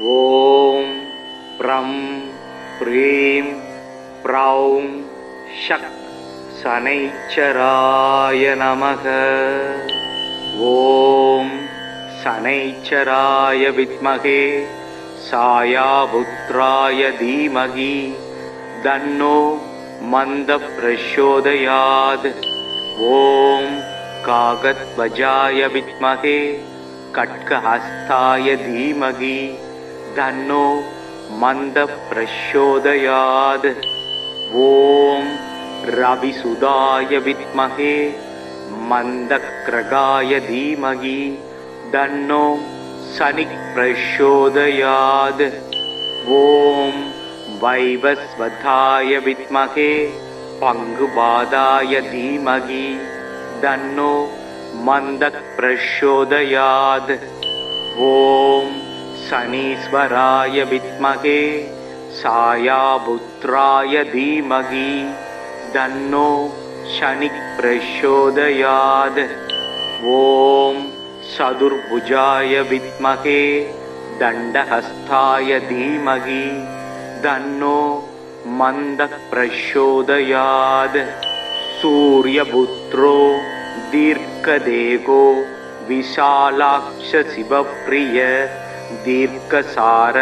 ஓம் from ப்ரீம் ப்ரௌம் ஷக் சனைச்சராய நமக. ஓம் சனைச்சராய வித்மகே சாயாபுத்ராய தீமகி தன்னோ மந்த பிரச்சோதயாத். ஓம் காகத்வஜாய வித்மகே கட்கஹஸ்தாய தீமகி தன்னோ மந்த பிரச்சோதயாத். ஓம் ரவிசுதாய வித்மகே மந்தக்ரகாய தீமகி தன்னோ சனிக் பிரச்சோதயாத். ஓம் வைவஸ்வதாய வித்மகே பங்குபாதாய தீமகி தன்னோ மந்தக் பிரச்சோதயாத். ஓம் சனீஸ்வராய வித்மகே சாயாபுத்ராய தீமகி தன்னோ சனிக் பிரச்சோதயாத். ஓம் சதுர்புஜாய வித்மகே தண்டஹஸ்தாய தீமகி தன்னோ மந்தக் பிரச்சோதயாத். சூர்யபுத்ரோ தீர்க்கதேகோ விஷாலாக்ஷ சிவப்ரிய தீர்க்கசார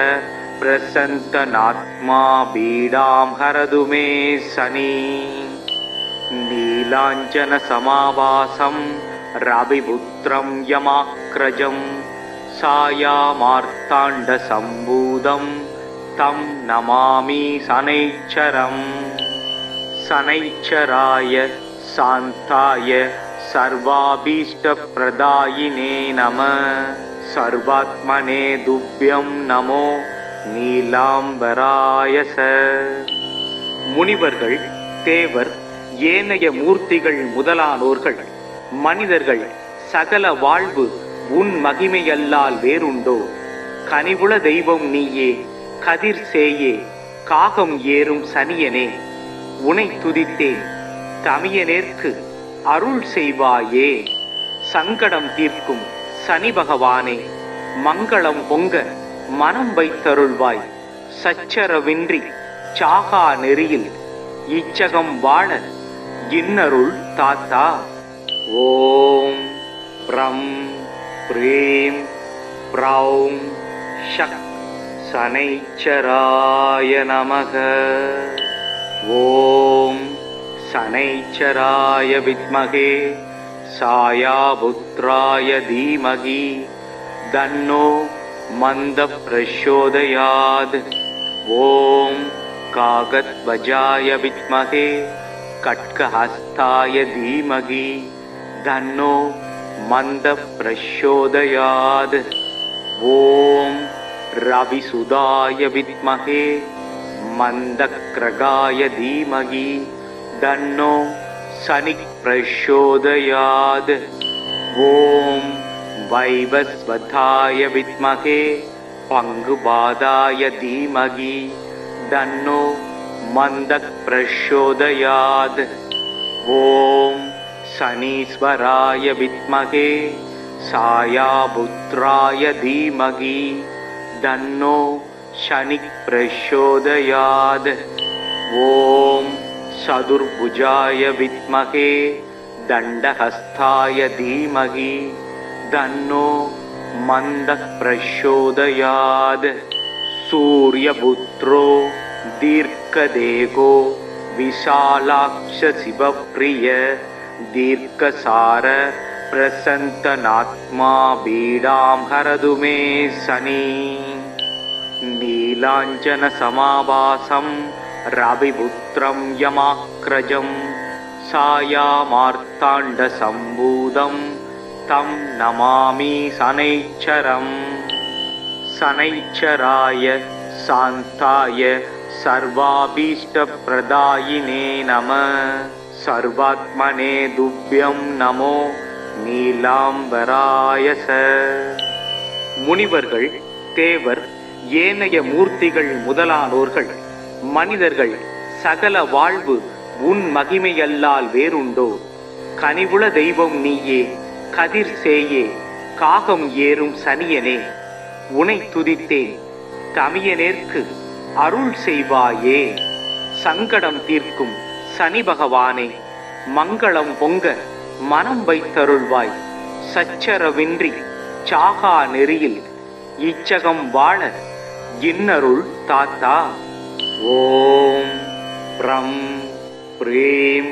பிரசந்தனாத்மா பீடாம் ஹரது மே சனி. நீலாஞ்சன சமாவாசம் ரவிபுத்ரம் யமாக்ரஜம் சாயாமார்த்தாண்ட சம்பூதம் தம் நமாமி சனைச்சரம். சனைச்சராய சாந்தாய சர்வாபீஷ்ட பிரதாயினே நம. சர்வாத்மனே துப்யம் நமோ நீலாம்பராய ச. முனிவர்கள், தேவர், ஏனைய மூர்த்திகள் முதலானோர்கள், மனிதர்கள் சகல வாழ்வு உன் மகிமையல்லால் வேறுண்டோ? கனிவுள தெய்வம் நீயே, கதிர் சேயே, காகம் ஏறும் சனியனே, உனை துதித்தேன் தமியனேற்கு அருள் செய்வாயே. சங்கடம் தீர்க்கும் சனி பகவானே, மங்களம் பொங்க மனம் வைத்தருள்வாய். சச்சரவின்றி சாகா நெறியில் இச்சகம் வாழ இன்னருள் தாத்தா. ஓம் ப்ரம் ப்ரீம் ப்ரௌம் ஷக் சனைச்சராய நமக. ஓம் சனைச்சராய வித்மகே சாயாபுத்ராய தீமகி தன்னோ மந்த பிரச்சோதயாத். ஓம் காகத்வஜாய வித்மகே கட்கஹஸ்தாய தீமகி தன்னோ மந்த பிரச்சோதயாத். ஓம் ரவிசுதாய வித்மகே மந்தக்ரகாய தீமகி தன்னோ சனிக் பிரச்சோதயாத். ஓம் வைவஸ்வதாய வித்மகே பங்குபாதாய தீமகி தன்னோ மந்தக் பிரச்சோதயாத். ஓம் சனீஸ்வராய வித்மகே சாயாபுத்ராய தீமகி தன்னோ சனிக் பிரச்சோதயாத். ஓம் சதுர்புஜாய வித்மகே தண்டஹஸ்தாய தீமகி தன்னோ மந்தக் பிரச்சோதயாத். சூர்யபுத்ரோ தீர்க்கதேகோ விஷாலாக்ஷ சிவப்ரிய தீர்க்கசார பிரசந்தனாத்மா பீடாம் ஹரது மே சனி. நீலாஞ்சன சமாவாசம் ரவிபுத்ரம் யமாக்ரஜம் சாயாமார்த்தாண்ட சம்பூதம் தம் நமாமி சனைச்சரம். சனைச்சராய சாந்தாய சர்வாபீஷ்ட பிரதாயினே நம. சர்வாத்மனே துப்யம் நமோ நீலாம்பராய ச. முனிவர்கள், தேவர், ஏனைய மூர்த்திகள் முதலானோர்கள், மனிதர்கள் சகல வாழ்வு உன் மகிமையல்லால் வேறுண்டோ? கனிவுள தெய்வம் நீயே, கதிர் சேயே, காகம் ஏறும் சனியனே, உனை துதித்தேன் தமியனேற்கு அருள் செய்வாயே. சங்கடம் தீர்க்கும் சனி பகவானே, மங்களம் பொங்க மனம் வைத்தருள்வாய். சச்சரவின்றி சாகா நெறியில் இச்சகம் வாழ இன்னருள் தாத்தா. ஓம் ப்ரம் ப்ரீம்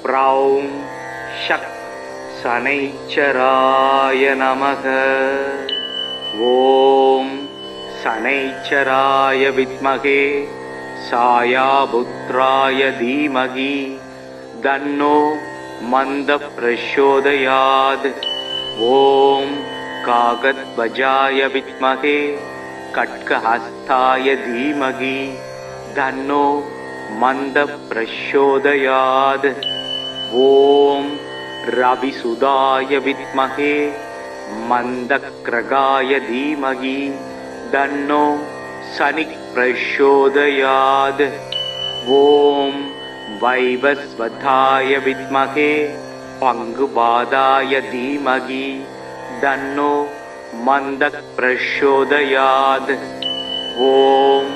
ப்ரௌம் ஷக் சனைச்சராய நமக. ஓம் சனைச்சராய வித்மகே சாயாபுத்ராய தீமகி தன்னோ மந்த பிரசோதயாத். ஓம் காகத்வஜாய வித்மகே கட்கஹஸ்தாய தீமகி தன்னோ மந்த பிரசோதயாத். ஓம் ரவிசுதாய வித்மகே மந்தக்ரகாய தீமகி தன்னோ சனி பிரசோதயாத். ஓம் வைவஸ்வதாய வித்மகே பங்குபாதாய தீமகி தன்னோ மந்தக் பிரசோதயாத். ஓம்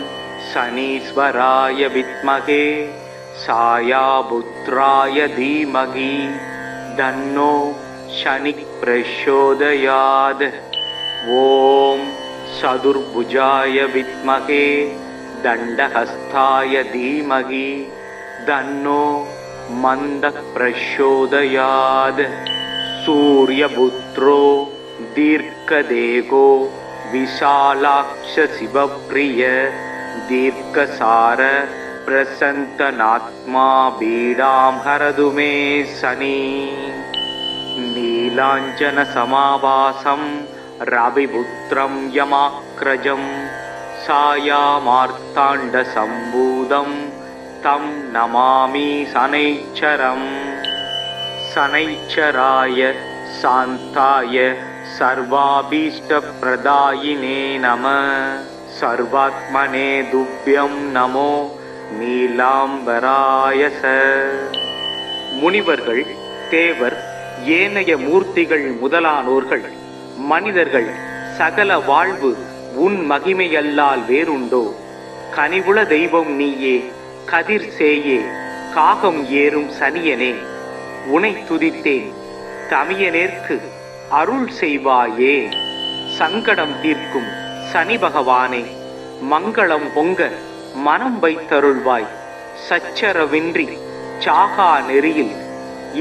சனீஸ்வராய வித்மகே சாயாபுத்ராய தீமகி தன்னோ சனி பிரசோதயாத். ஓம் சதுர்புஜாய வித்மகே தண்டஹஸ்தாய தீமகி தன்னோ மந்தக் பிரசோதயாத். சூர்யபுத்ரோ தீர்க்கதேகோ விஷாலாக்ஷ சிவப்ரிய தீர்க்கசார பிரசந்தனாத்மா பீடாம் ஹரது மே சனி. நீலாஞ்சன சமாவாசம் ரவிபுத்ரம் யமாக்ரஜம் சாயாமார்த்தாண்ட சம்பூதம் தம் நமாமி சனைச்சரம். சனைச்சராய சாந்தாய சர்வாபீஷ்ட பிரதாயினே நம. சர்வாத்மனே துப்யம் நமோ நீலாம்பராய ச. முனிவர்கள், தேவர், ஏனைய மூர்த்திகள் முதலானோர்கள், மனிதர்கள் சகல வாழ்வு உன் மகிமையல்லால் வேறுண்டோ? கனிவுள தெய்வம் நீயே, கதிர் சேயே, காகம் ஏறும் சனியனே, உனை துதித்தேன். தமியனேற்கு அருள் செய்வாயே. சங்கடம் தீர்க்கும் சனி பகவானே, மங்களம் பொங்க மனம் வைத்தருள்வாய். சச்சரவின்றி சாகா நெறியில்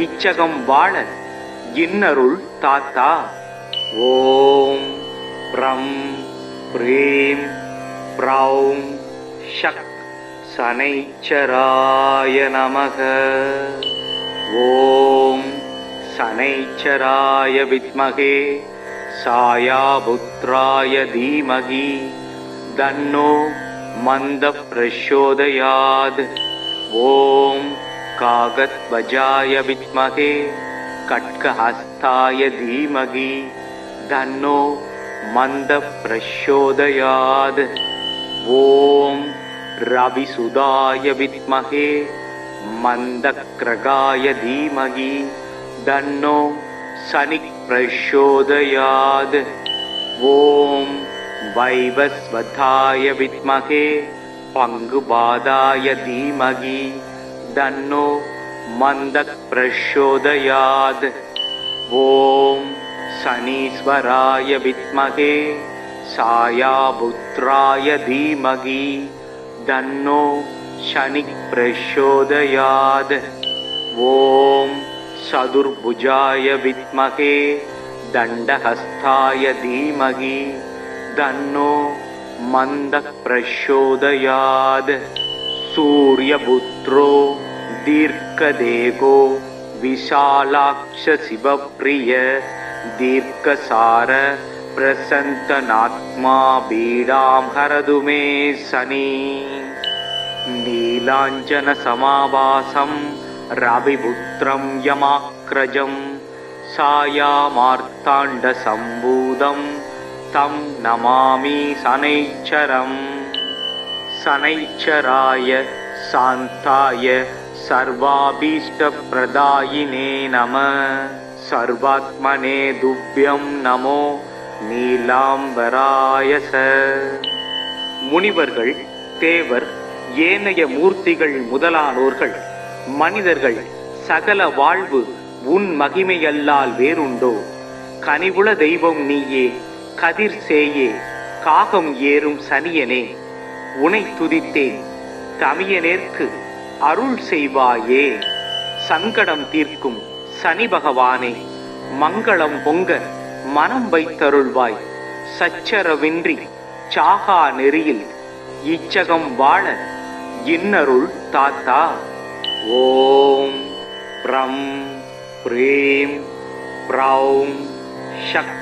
இச்சகம் வாழ இன்னருள் தாத்தா. ஓம் ப்ரம் ப்ரீம் ப்ரௌம் ஷக் சனைச்சராய நமக. ஓம் சனைச்சராய வித்மகே சாயாபுத்ராய தீமகி தன்னோ மந்த பிரசோதயாத். ஓம் காகத்வஜாய வித்மகே கட்கஹஸ்தாய தீமகி தன்னோ மந்த பிரசோதயாத். ஓம் ரவிசுதாய வித்மகே மந்தக்ரகாய தீமகி தன்னோ சனி பிரசோதயாத். ஓம் வைவஸ்வதாய வித்மகே பங்குபாதாய தீமகி தன்னோ மந்தக் பிரசோதயாத். ஓம் சனீஸ்வராய வித்மகே சாயாபுத்ராய தீமகி தன்னோ சனி பிரசோதயாத். ஓம் சதுர்புஜாய வித்மகே தண்டஹஸ்தாய தீமகி தன்னோ மந்தக் பிரசோதயாத். சூர்யபுத்ரோ தீர்க்கதேகோ விஷாலாக்ஷ சிவப்ரிய தீர்க்கசார பிரசந்தனாத்மா பீடாம் ஹரது மே சனி. நீலாஞ்சன சமாவாசம் ரவிபுத்ரம் யமாக்ரஜம் சாயாமார்த்தாண்ட சம்பூதம் தம் நமாமி சனைச்சரம். சனைச்சராய சாந்தாய சர்வாபீஷ்ட பிரதாயினே நம. சர்வாத்மனே துப்யம் நமோ நீலாம்பராய ச. முனிவர்கள், தேவர், ஏனைய மூர்த்திகள் முதலானோர்கள், மனிதர்கள் சகல வாழ்வு உன் மகிமையல்லால் வேறுண்டோ? கனிவுள தெய்வம் நீயே, கதிர் சேயே, காகம் ஏறும் சனியனே, உனை துதித்தேன் தமியனேற்கு அருள் செய்வாயே. சங்கடம் தீர்க்கும் சனி பகவானே, மங்களம் பொங்க மனம் வைத்தருள்வாய். சச்சரவின்றி சாகா நெறியில் இச்சகம் வாழ இன்னருள் தாத்தா. ஓம் ப்ரம் ப்ரீம் ப்ரௌம் ஷக்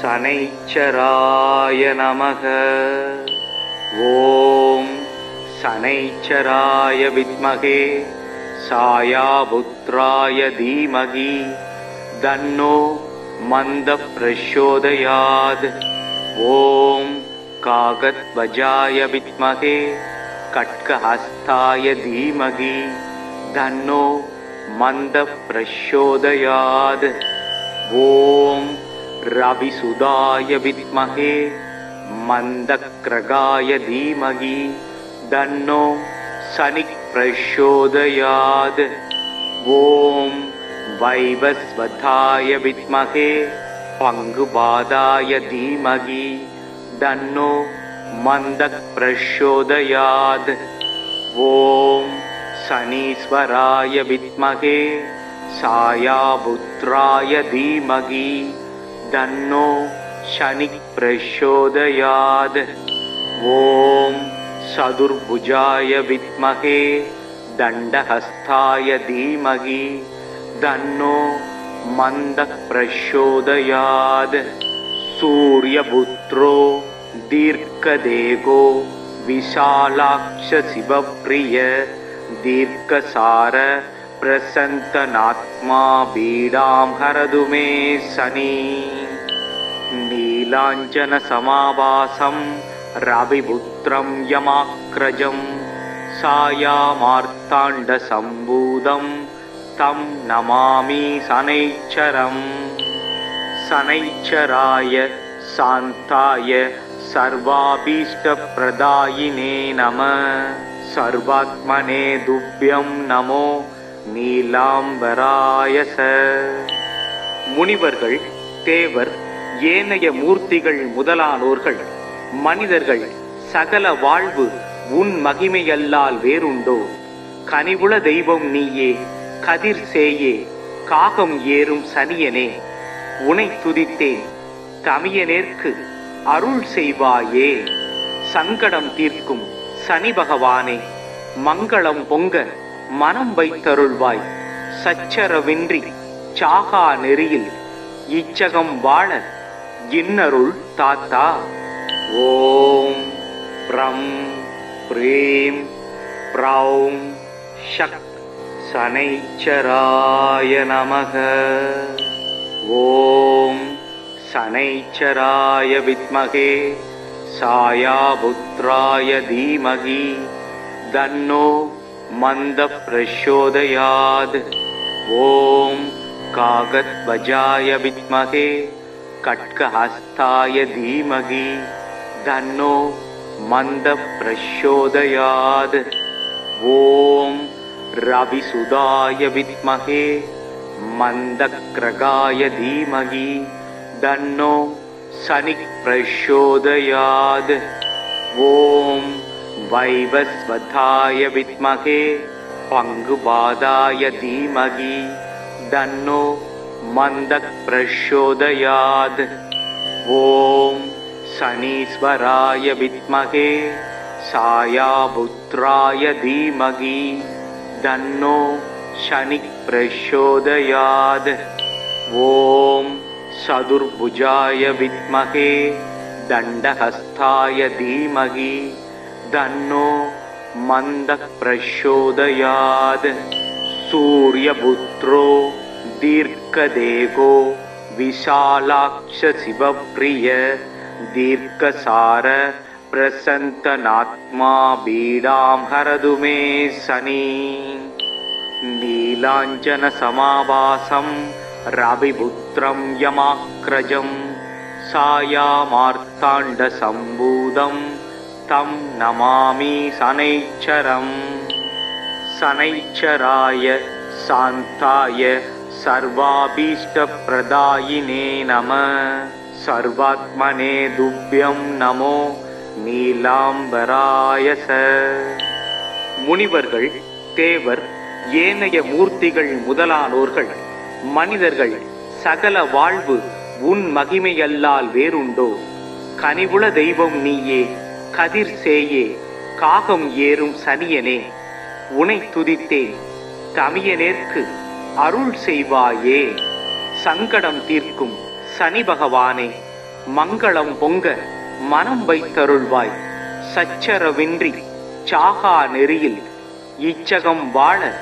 சனைச்சராய நமக. ஓம் சனைச்சராய வித்மகே சாயாபுத்ராய தீமகி தன்னோ மந்த பிரச்சோதயாத். ஓம் காகத்வஜாய வித்மகே கட்கஹஸ்தாய தீமகி தன்னோ மந்த பிரச்சோதயாத். ஓம் ரவிசுதாய வித்மகே மந்தக்ரகாய தீமகி தன்னோ சனி பிரச்சோதயாத். ஓம் வைவஸ்வதாய வித்மகே பங்குபாதாய தீமகி தன்னோ மந்தக் பிரச்சோதயாத். ஓம் சனீஸ்வராய வித்மகே சாயாபுத்ராய தீமகி தன்னோ சனி பிரச்சோதயாத். ஓம் சதுர்புஜாய வித்மகே தண்டஹஸ்தாய தீமகி தன்னோ மந்தக் பிரச்சோதயாத். சூர்யபுத்ரோ தீர்க்கதேகோ விஷாலாக்ஷ சிவப்ரிய தீர்க்கசார பிரசந்தனாத்மா பீடாம் ஹரது மே சனி. நீலாஞ்சன சமாவாசம் ரவிபுத்ரம் யமாக்ரஜம் சாயாமார்த்தாண்ட சம்பூதம் தம் நமாமி சனைச்சரம். சனைச்சராய சாந்தாய சர்வாபீஷ்ட பிரதாயினே நம. சர்வாத்மனே துப்யம் நமோ நீலாம்பராயச. முனிவர்கள், தேவர், ஏனைய மூர்த்திகள் முதலானோர்கள், மனிதர்கள் சகல வாழ்வு உன் மகிமையல்லால் வேறுண்டோ? கனிவுள தெய்வம் நீயே, கதிர் சேயே, காகம் ஏறும் சனியனே, உனை துதித்தேன் தமியனேற்கு அருள் செய்வாயே. சங்கடம் தீர்க்கும் சனி பகவானே, மங்களம் பொங்க மனம் வைத்தருள்வாய். சச்சரவின்றி சாகா நெறியில் இச்சகம் வாழ இன்னருள் தாத்தா. ஓம் ப்ரம் ப்ரீம் ப்ரௌம் ஷக் சனைச்சராய நமக. ஓம் சனைச்சராய வித்மகே சாயாபுத்ராய தீமகி தன்னோ மந்த பிரச்சோதயாத். ஓம் காகத்வஜாய வித்மகே கட்கஹஸ்தாய தீமகி தன்னோ மந்த பிரச்சோதயாத். ஓம் ரவிசுதாய வித்மகே மந்தக்ரகாய தீமகி தன்னோ சனி பிரச்சோதயாத். ஓம் வைவஸ்வதாய வித்மகே பங்குபாதாய தீமகி தன்னோ மந்தக் பிரச்சோதயாத். ஓம் சனீஸ்வராய வித்மகே சாயாபுத்ராய தீமகி தன்னோ சனி பிரச்சோதயாத். ஓம் சதுர்புஜாய வித்மகே தண்டஹஸ்தாய தீமகி தன்னோ மந்தக் பிரச்சோதயாத். சூர்யபுத்ரோ தீர்க்கதேகோ விஷாலாக்ஷ சிவப்ரிய தீர்க்கசார பிரசந்தனாத்மா பீடாம் ஹரது மே சனி. நீலாஞ்சன சமாவாசம் ரவிபுத்ரம் யமாக்ரஜம் சாயாமார்த்தாண்ட சம்பூதம் तं नमामि शनैश्चरम् शनैश्चराय शान्ताय सर्वाभीष्टप्रदायिने नमः सर्वात्मने तुभ्यं नमो நீலாம்பராய ச. முனிவர்கள், தேவர், ஏனைய மூர்த்திகள் முதலானோர்கள், மனிதர்கள் சகல வாழ்வு உன் மகிமையல்லால் வேறுண்டோ? கனிவுள தெய்வம் நீயே, கதிர் சேயே, காகம் ஏறும் சனியனே, உனை துதித்தேன் தமியனேற்கு அருள் செய்வாயே. சங்கடம் தீர்க்கும் சனி பகவானே, மங்களம் பொங்க மனம் வைத்தருள்வாய். சச்சரவின்றி சாகா நெறியில் இச்சகம் வாழ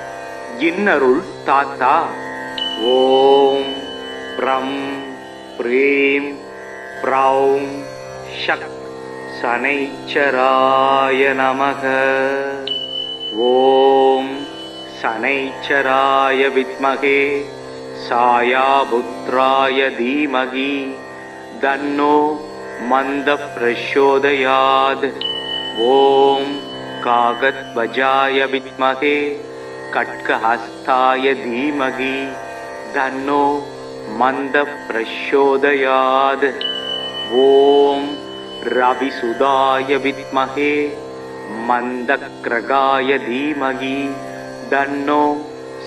இன்னருள் தாத்தா. ஓம் ப்ரம் ப்ரீம் ப்ரௌம் ஷக் சனைச்சராய நமக. ஓம் சனைச்சராய வித்மகே சாயாபுத்ராய தீமகி தன்னோ மந்த பிரச்சோதயாத். ஓம் காகத்வஜாய வித்மகே கட்கஹஸ்தாய தீமகி தன்னோ மந்த பிரச்சோதயாத். ஓம் ரவிசுதாய வித்மகே மந்தக்ரகாய தீமகி தன்னோ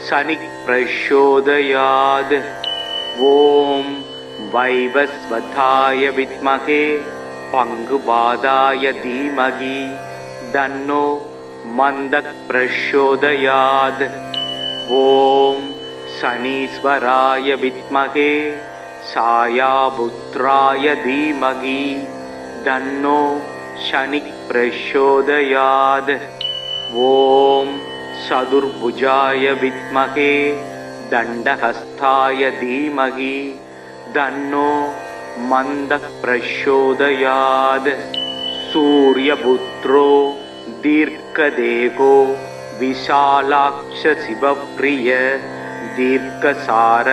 சனி பிரச்சோதயாத். ஓம் வைவஸ்வதாய வித்மகே பங்குபாதாய தீமகி தன்னோ மந்தக் பிரச்சோதயாத். ஓம் சனீஸ்வராய வித்மகே சாயாபுத்ராய தீமகி தன்னோ சனி பிரச்சோதயாத். ஓம் சதுர்புஜாய வித்மகே தண்டஹஸ்தாய தீமகி தன்னோ மந்தக் பிரச்சோதயாத். சூர்யபுத்ரோ தீர்க்கதேகோ விஷாலாக்ஷ சிவப்ரிய தீர்க்கசார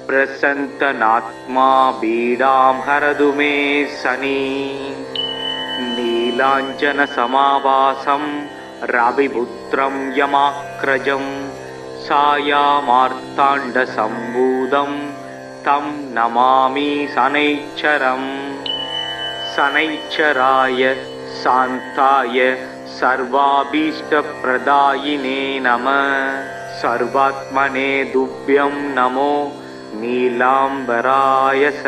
பிரசந்தனாத்மா பீடாம் ஹரது மே சனி. நீலாஞ்சன சமாவாசம் ரவிபுத்ரம் யமாக்ரஜம் சாயாமார்த்தாண்ட சம்பூதம் தம் நமாமி சனைச்சரம். சனைச்சராய சாந்தாய சர்வாபீஷ்டப்ரதாயினே நமः சர்வாத்மனே துப்யம் நமோ நீலாம்பராய ச.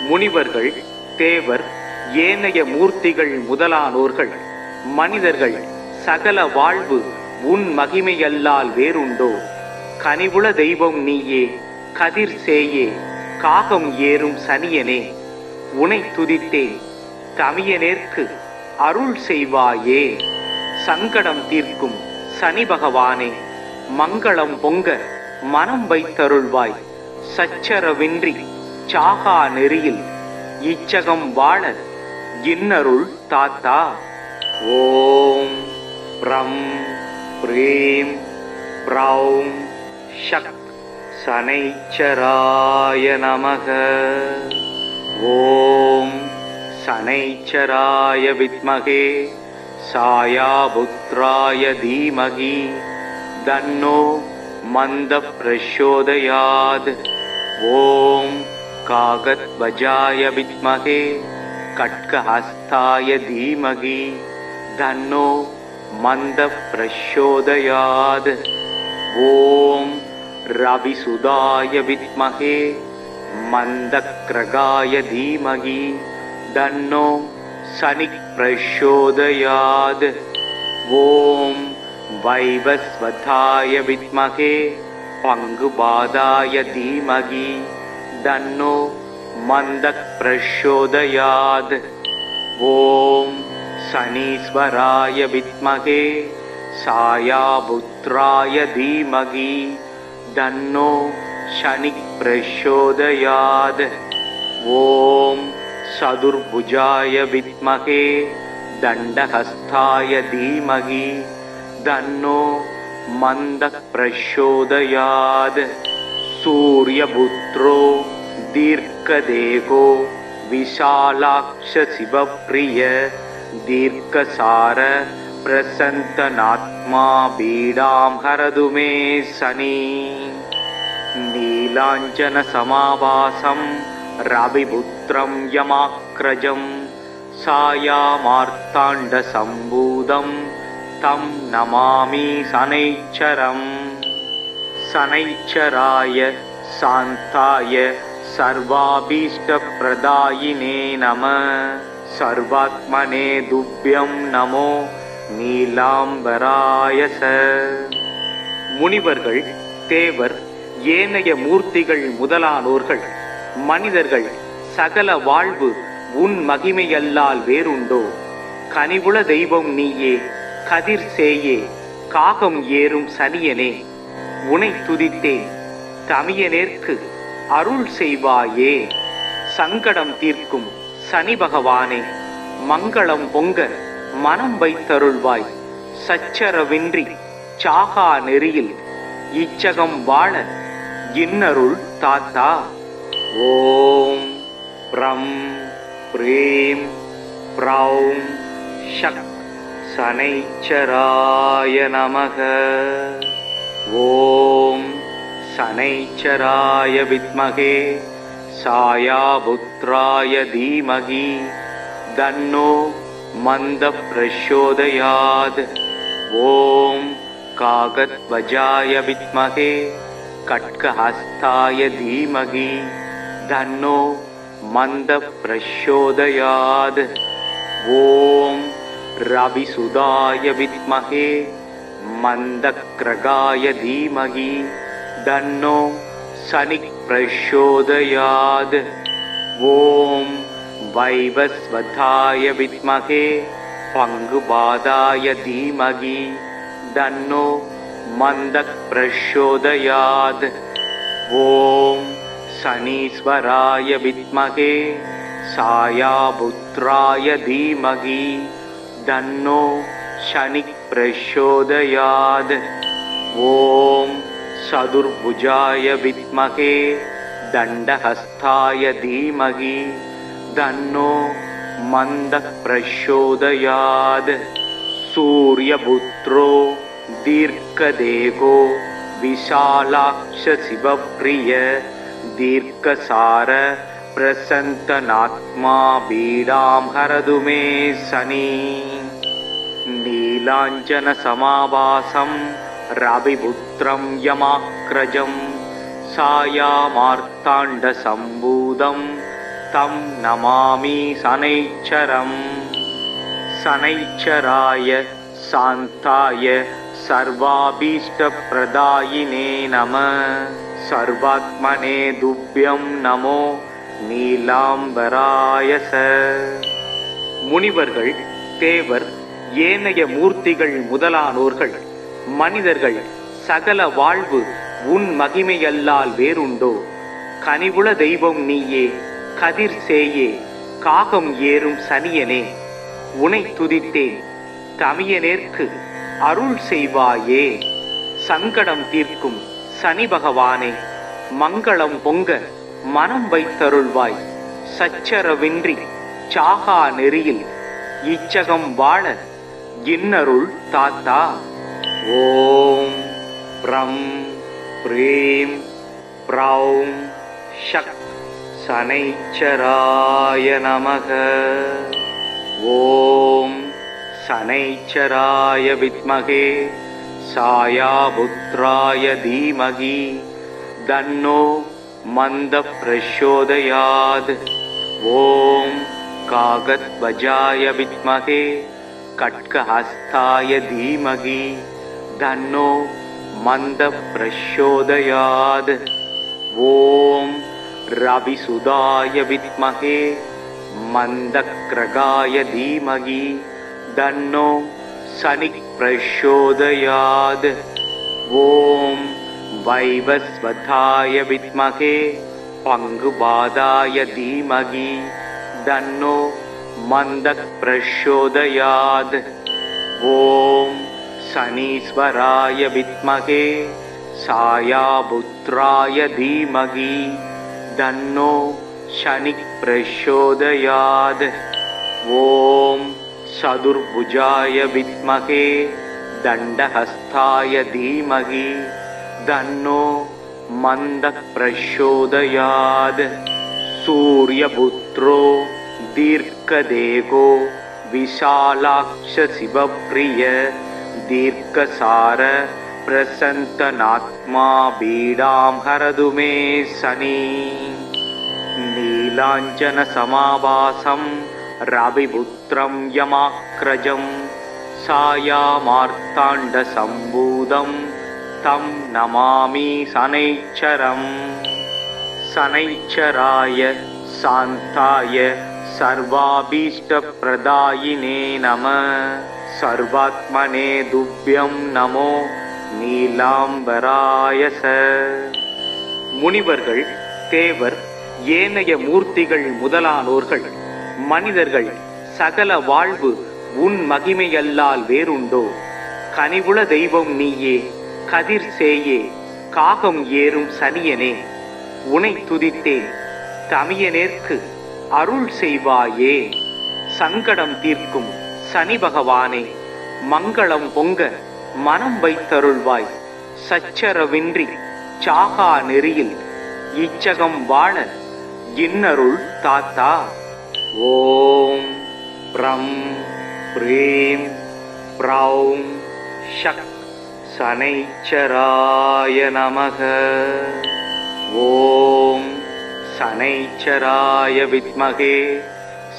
முனிவர்கள், தேவர், ஏனைய மூர்த்திகள் முதலானோர்கள், மனிதர்கள் சகல வாழ்வு உன் மகிமையல்லால் வேறுண்டோ? கனிவுள தெய்வம் நீயே, கதிர் சேயே, காகம் ஏறும் சனியனே, உனை துதித்தேன் தமியனேற்கு அருள் செய்வாயே. சங்கடம் தீர்க்கும் சனி பகவானே, மங்களம் பொங்க மனம் வைத்தருள்வாய். சச்சரவின்றி சாகா நெறியில் இச்சகம் வாழ இன்னருள் தாத்தா. ஓம் ப்ரம் ப்ரீம் ப்ரௌம் ஷக் சனைச்சராய நமக. ஓம் சனைச்சராய வித்மகே சாயாபுத்ராய தீமகி தன்னோ மந்த பிரச்சோதயாத். ஓம் காகத்வஜாய வித்மகே கட்கஹஸ்தாய தீமகி தன்னோ மந்த பிரச்சோதயாத். ஓம் ரவிசுதாய வித்மகே மந்தக்ரகாய தீமகி தன்னோ சனி பிரச்சோதயாத். ஓம் வைவஸ்வதாய வித்மகே பங்குபாதாய தீமகி தன்னோ மந்தக் பிரச்சோதயாத். ஓம் சனீஸ்வராய வித்மகே சாயாபுத்ராய தீமகி தன்னோ சனி பிரச்சோதயாத். ஓம் சதுர்புஜாய வித்மகே தண்டஹஸ்தாய தீமகி தன்னோ மந்தக் பிரச்சோதயாத். சூர்யபுத்ரோ தீர்க்கதேகோ விஷாலாக்ஷ சிவப்ரிய दीर्घसार प्रसन्तनात्मा पीडां हरतु मे शनि नीलाञ्जनसमाभासं रविपुत्रं यमाग्रजं सायामार्ताण्डसम्भूतं तं नमामि शनैश्चरम् शनैश्चराय शान्ताय सर्वाभीष्टप्रदायिने नमः सर्वात्मने तुभ्यं नमो நீலாம்பராய ச. முனிவர்கள், தேவர், ஏனைய மூர்த்திகள் முதலானோர்கள், மனிதர்கள் சகல வாழ்வு உன் மகிமையல்லால் வேறுண்டோ? கனிவுள தெய்வம் நீயே, கதிர் சேயே, காகம் ஏறும் சனியனே, உனை துதித்தேன் தமியனேற்கு அருள் செய்வாயே. சங்கடம் தீர்க்கும் சனி பகவானே, மங்களம் பொங்க மனம் வைத்தருள்வாய். சச்சரவின்றி சாகா நெறியில் இச்சகம் வாழ இன்னருள் தாத்தா. ஓம் ப்ரம் ப்ரீம் ப்ரௌம் ஷக் சனைச்சராய நமக. ஓம் சனைச்சராய வித்மகே சாயாபுத்ராய தீமகி தன்னோ மந்த பிரச்சோதயாத். ஓம் காகத்வஜாய வித்மகே கட்கஹஸ்தாய தீமகி தன்னோ மந்த பிரச்சோதயாத். ஓம் ரவிசுதாய வித்மகே மந்தக்ரகாய தீமகி தன்னோ சனி பிரச்சோதயாத். ஓம் வைவஸ்வதாய வித்மகே பங்குபாதாய தீமகி தன்னோ மந்தக் பிரச்சோதயாத். ஓம் சனீஸ்வராய வித்மகே சாயாபுத்ராய தீமகி தன்னோ சனி பிரச்சோதயாத். ஓம் சதுர்புஜாய வித்மகே தண்டஹஸ்தாய தீமகி தன்னோ மந்தக் பிரச்சோதயாத். சூர்யபுத்ரோ தீர்க்கதேகோ விஷாலாக்ஷ சிவப்ரிய தீர்க்கசார பிரசந்தநாத்மா பீடாம் ஹரது மே சனி நீலாஞ்சன சமாபாசம் ரவிபுத்ரம் யமாக்ரஜம் சாயாமார்த்தாண்ட சம்பூதம் தம் நமாமி சனைச்சரம். சனைச்சராய சாந்தாய சர்வாபீஷ்டப்ரதாயினே நம சர்வாத்மனே துப்யம் நமோ நீலாம்பராய ச. முனிவர்கள், தேவர், ஏனைய மூர்த்திகள் முதலானோர்கள், மனிதர்கள் சகல வாழ்வு உன் மகிமையல்லால் வேறுண்டோ? கனிவுள தெய்வம் நீயே, கதிர் சேயே, காகம் ஏறும் சனியனே, உனை துதித்தேன் தமியனேற்கு அருள் செய்வாயே. சங்கடம் தீர்க்கும் சனி பகவானே, மங்களம் பொங்க மனம் வைத்தருள்வாய். சச்சரவின்றி சாகா நெறியில் இச்சகம் வாழ இன்னருள் தாத்தா. ஓம் ப்ரம் ப்ரீம் ப்ரௌம் ஷக் சனைச்சராய நமக. ஓம் சனைச்சராய வித்மகே சாயாபுத்ராய தீமகி தன்னோ மந்த பிரச்சோதயாத். ஓம் காகத்வஜாய வித்மகே கட்கஹஸ்தாய தீமகி தன்னோ மந்த பிரச்சோதயாத். ஓம் ரவிசுதாய வித்மகே மந்தக்ரகாய தீமகி தன்னோ சனி பிரச்சோதயாத். ஓம் வைவஸ்வதாய வித்மகே பங்குபாதாய தீமகி தன்னோ மந்தக் பிரச்சோதயாத். ஓம் சனீஸ்வராய வித்மகே சாயாபுத்ராய தீமகி தன்னோ சனி பிரச்சோதயாத். ஓம் சதுர்புஜாய வித்மகே தண்டஹஸ்தாய தீமகி தன்னோ மந்தः பிரச்சோதயாத். சூர்யபுத்ரோ தீர்க்கதேகோ விஷாலாக்ஷ சிவப்ரிய தீர்க்கசார பிரசந்தநாத்மா பீடாம் ஹரது மே சனி. நீலாஞ்சன சமாபாசம் ரவிபுத்ரம் யமாக்ரஜம் சாயாமார்த்தாண்ட சம்பூதம் தம் நமாமி சனைச்சரம். சனைச்சராய சாந்தாய சர்வாபீஷ்ட பிரதாயினே நம. சர்வாத்மனே துப்யம் நமோ நீலாம்பராயச. முனிவர்கள், தேவர், ஏனைய மூர்த்திகள் முதலானோர்கள், மனிதர்கள் சகல வாழ்வு உன் மகிமையல்லால் வேறுண்டோ? கனிவுள தெய்வம் நீயே, கதிர் சேயே, காகம் ஏறும் சனியனே, உனை துதித்தேன் தமியனேற்கு அருள் செய்வாயே. சங்கடம் தீர்க்கும் சனி பகவானே, மங்களம் பொங்க மனம் வைத்தருள்வாய். சச்சரவின்றி சாகா நெறியில் இச்சகம் வாழ இன்னருள் தாத்தா. ஓம் ப்ரம் ப்ரீம் ப்ரௌம் ஷக் சனைச்சராய நமக. ஓம் சனைச்சராய வித்மகே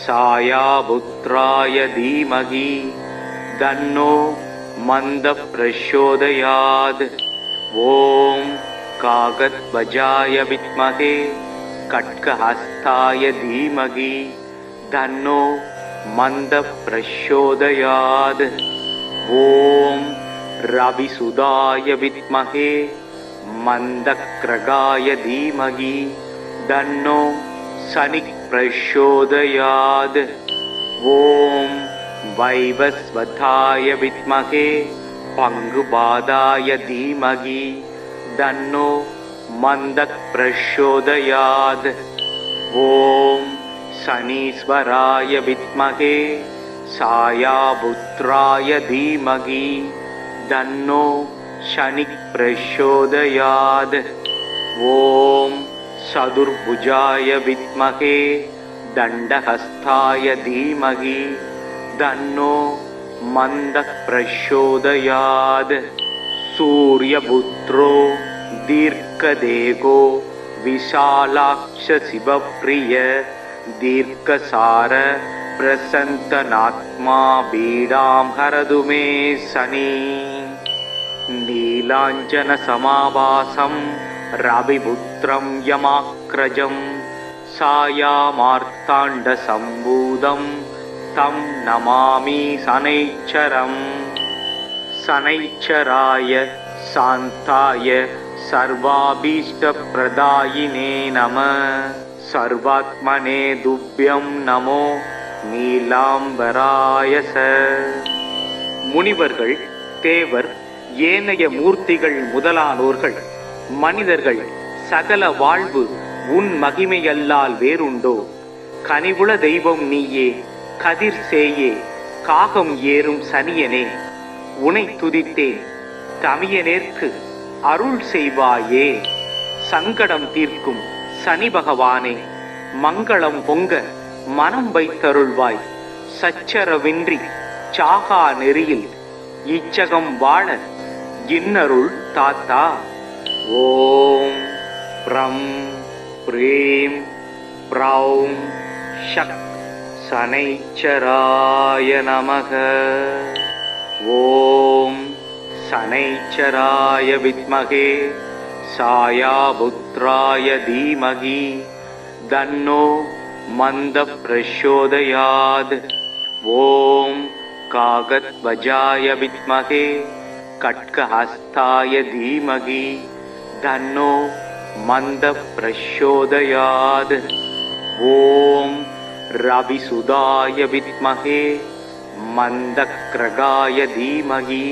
சாயாபுத்ராய தீமகி தன்னோ மந்தः பிரச்சோதயாத். ஓம் காகத்வஜாய வித்மகே கட்கஹஸ்தாய தீமகி தன்னோ மந்தः பிரச்சோதயாத். ஓம் ரவிசுதாய வித்மகே மந்தக்ரகாய தீமகி தன்னோ சனிக் பிரச்சோதயாத். ஓம் வைவஸ்வதாய வித்மகே பங்குபாதாய தீமகி தன்னோ மந்தக் பிரச்சோதயாத். ஓம் சனீஸ்வராய வித்மகே சாயாபுத்ராய தீமகி தன்னோ சனிக் பிரச்சோதயாத். ஓம் சதுர்புஜாய வித்மகே தண்டஹஸ்தாய தீமகி தன்னோ மந்தः பிரச்சோதயாத். சூர்யபுத்ரோ தீர்க்கதேகோ விஷாலாக்ஷ சிவப்ரிய தீர்க்கசார பிரசந்தநாத்மா பீடாம் ஹரது மே சனி. நீலாஞ்சன சமாபாசம் ரவிபுத்ரம் யமாக்ரஜம் சாயாமார்த்தாண்ட சம்பூதம் தம் நமாமி சனைச்சரம். சனைச்சராய சாந்தாய சர்வாபீஷ்ட பிரதாயினே நம. சர்வாத்மனே துப்யம் நமோ நீலாம்பராயச. முனிவர்கள், தேவர், ஏனைய மூர்த்திகள் முதலானோர்கள், மனிதர்கள் சகல வாழ்வு உன் மகிமையல்லால் வேறுண்டோ? கனிவுள தெய்வம் நீயே, கதிர் சேயே, காகம் ஏறும் சனியனே, உனை துதித்தேன் தமியனேற்கு அருள் செய்வாயே. சங்கடம் தீர்க்கும் சனி பகவானே, மங்களம் பொங்க மனம் வைத்தருள்வாய். சச்சரவின்றி சாகா நெறியில் இச்சகம் வாழ இன்னருள் தாத்தா. ஓம் ப்ரம் ப்ரீம் ப்ரௌம் ஷக் சனைச்சராய நமக. ஓம் சனைச்சராய வித்மகே சாயாபுத்ராய தீமகி தன்னோ மந்தः பிரச்சோதயாத். ஓம் காகத்வஜாய வித்மகே கட்கஹஸ்தாய தீமகி தன்னோ மந்தः பிரச்சோதயாத். ஓம் ரவிசுதாய வித்மகே மந்தக்ரகாய தீமகி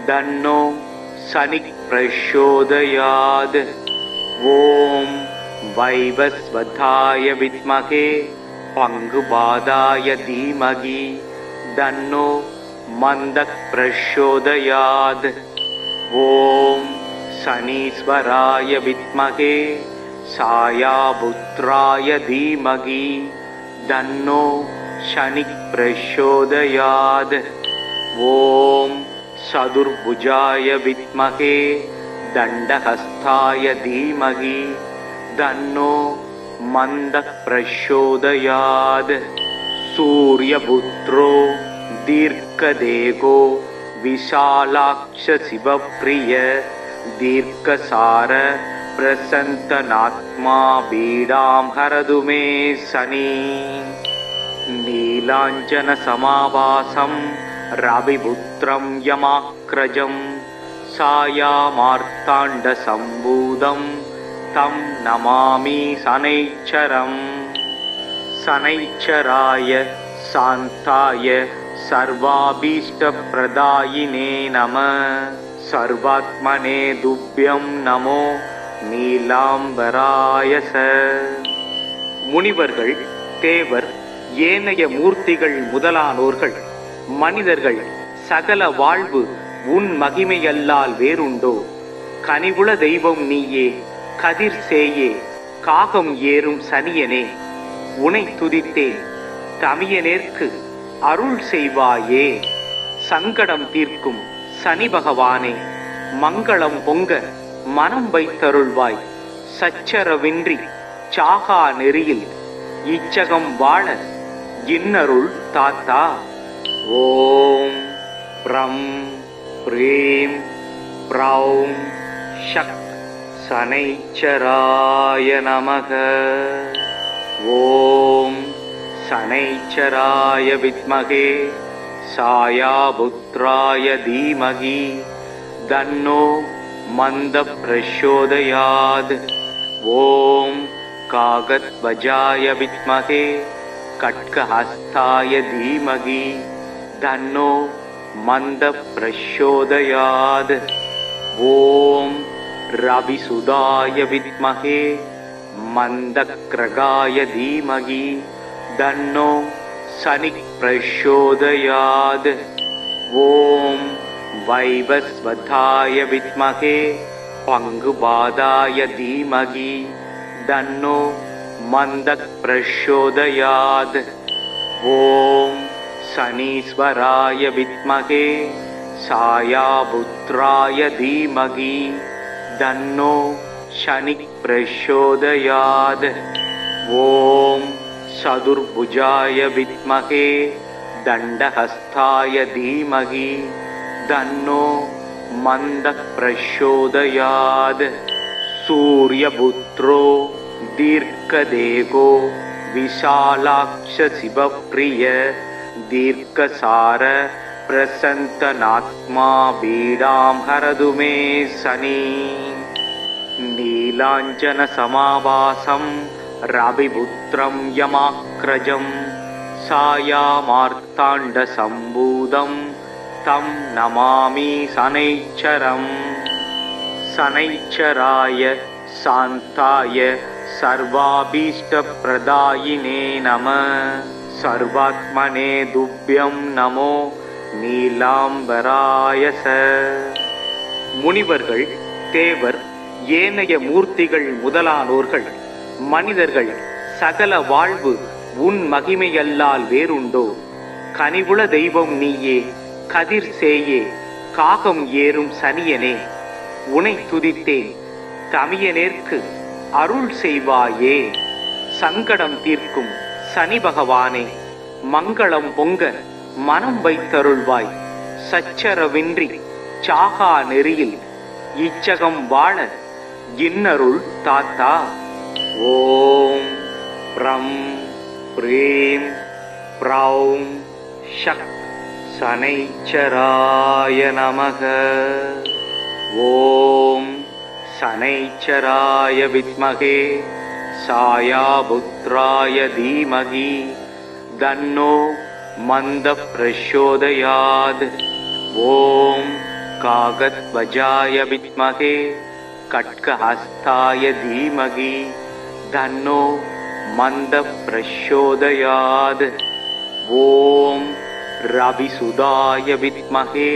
தன்னோ சனிக் பிரச்சோதயாத். ஓம் வைவஸ்வதாய வித்மகே பங்குபாதாய தீமகி தன்னோ மந்தக் பிரச்சோதயாத். ஓம் சனீஸ்வராய வித்மகே சாயாபுத்ராய தீமகி தன்னோ சனிக் பிரச்சோதயாத். ஓம் சதுர்புஜாய வித்மகே தண்டஹஸ்தாய தீமகி தன்னோ மந்தக் பிரச்சோதயாத். சூர்யபுத்ரோ தீர்க்கதேகோ விஷாலாக்ஷ சிவப்ரிய தீர்க்கசார பிரசந்தநாத்மா பீடாம் ஹரது மே சனி. நீலாஞ்சன சமாவாசம் ரவிபுத்ரம் யமாக்ரஜம் சாயாமார்த்தாண்ட சம்பூதம் தம் நமாமி சனைச்சரம். சனைச்சராய சாந்தாய சர்வாபீஷ்டப்ரதாயினே நம. சர்வாத்மனே துப்யம் நமோ நீலாம்பராய ச. முனிவர்கள், தேவர், ஏனைய மூர்த்திகள் முதலானோர்கள், மனிதர்கள் சகல வாழ்வு உன் மகிமையல்லால் வேறுண்டோ? கனிவுள தெய்வம் நீயே, கதிர் சேயே, காகம் ஏறும் சனியனே, உனை துதித்தேன் தமியனேற்கு அருள் செய்வாயே. சங்கடம் தீர்க்கும் சனி பகவானே, மங்களம் பொங்க மனம் வைத்தருள்வாய். சச்சரவின்றி சாகா நெறியில் இச்சகம் வாழ இன்னருள் தாத்தா. ஓம் ப்ரம் ப்ரீம் ப்ரௌம் ஷக் சனைச்சராய நமக. ஓம் சனைச்சராய வித்மகே சாயாபுத்ராய தீமகி தன்னோ மந்த பிரச்சோதயாத். ஓம் காகத்வஜாய வித்மகே கட்கஹஸ்தாய தீமகி தன்னோ மந்த பிரச்சோதயாத். ஓம் ரவிசுதாய வித்மகே மந்தக்ரகாய தீமகி தன்னோ சனிக் பிரச்சோதயாத். ஓம் வைவஸ்வதாய வித்மகே பங்குபாதாய தீமகி தன்னோ மந்தக் பிரச்சோதயாத். ஓம் சனீஸ்வராய வித்மகே சாயாபுத்ராய தீமகி தன்னோ சனிக் பிரச்சோதயாத். ஓம் சதுர்புஜாய வித்மகே தண்டஹஸ்தாய தீமகி தன்னோ மந்தக் பிரச்சோதயாத். சூர்யபுத்ரோ தீர்க்கதேகோ விஷாலாக்ஷ சிவப்ரிய தீர்க்கசார பிரசந்தநாத்மா பீடாம் ஹரது மே சனி. நீலாஞ்சன சமாவாசம் ரவிபுத்ரம் யமாக்ரஜம் சாயாமார்த்தாண்ட சம்பூதம் தம் நமாமி சனைச்சரம். சனைச்சராய சாந்தாய சர்வாபீஷ்டப்ரதாயினே நம. சர்வாத்மனே துப்யம் நமோ நீலாம்பராய ச. முனிவர்கள், தேவர், ஏனைய மூர்த்திகள் முதலானோர்கள், மனிதர்கள் சகல வாழ்வு உன் மகிமையல்லால் வேறுண்டோ? கனிவுள தெய்வம் நீயே, கதிர் சேயே, காகம் ஏறும் சனியனே, உனை துதித்தேன் தமியனேற்கு அருள் செய்வாயே. சங்கடம் தீர்க்கும் சனி பகவானே, மங்களம் பொங்க மனம் வைத்தருள்வாய். சச்சரவின்றி சாகா நெறியில் இச்சகம் வாழ இன்னருள் தாத்தா. ஓம் ப்ரம் ப்ரீம் ப்ரௌம் ஷக் சனைச்சராய நமக. ஓம் சனைச்சராய வித்மகே சாயாபுத்ராய தீமகி தன்னோ மந்த பிரச்சோதயாத். ஓம் காகத்வஜாய வித்மகே கட்கஹஸ்தாய தீமகி தன்னோ மந்த பிரச்சோதயாத். ஓம் रविसुदाय विद्महे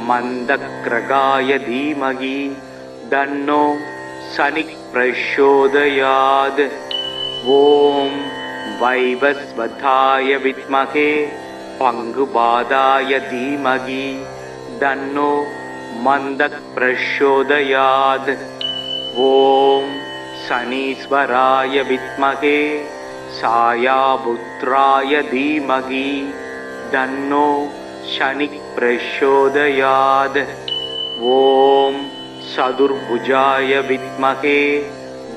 मंदक्रगाय धीमहि तन्नो शनिः प्रचोदयात्। ओम वैवस्वताय विद्महे पंगुपादाय धीमहि तन्नो मंदः प्रचोदयात्। ओम शनीश्वराय विद्महे सायापुत्राय धीमहि तन्नो शनिः प्रचोदयात्। ओम चतुर्भुजाय विद्महे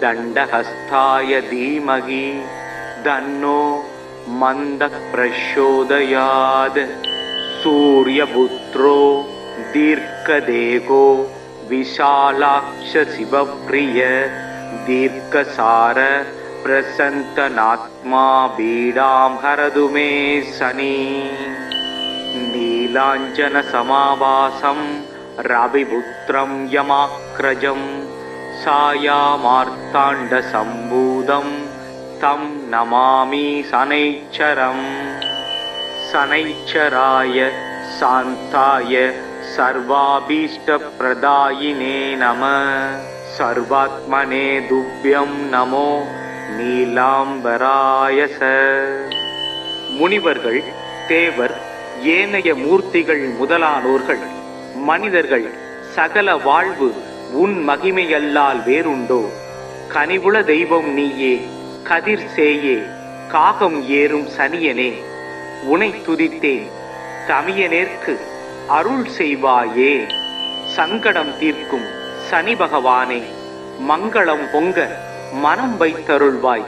दण्डहस्ताय धीमहि तन्नो मंदः प्रचोदयात्। सूर्यपुत्रो दीर्घदेहो विशालाक्ष शिवप्रिय दीर्घसार प्रसन्तनात्मा पीडां हरतु मे शनि। नीलाञ्जनसमाभासं रविपुत्रं यमाग्रजं सायामार्ताण्डसम्भूतं तं नमामि शनैश्चरम्। शनैश्चराय शान्ताय सर्वाभीष्टप्रदायिने नमः। सर्वात्मने तुभ्यं नमो நீலாம்பராய ச. முனிவர்கள், தேவர், ஏனைய மூர்த்திகள் முதலானோர்கள், மனிதர்கள் சகல வாழ்வு உன் மகிமையல்லால் வேறுண்டோ? கனிவுள தெய்வம் நீயே, கதிர் சேயே, காகம் ஏறும் சனியனே, உனை துதித்தேன் தமியனேற்கு அருள் செய்வாயே. சங்கடம் தீர்க்கும் சனி பகவானே, மங்களம் பொங்க மனம் வைத்தருள்வாய்.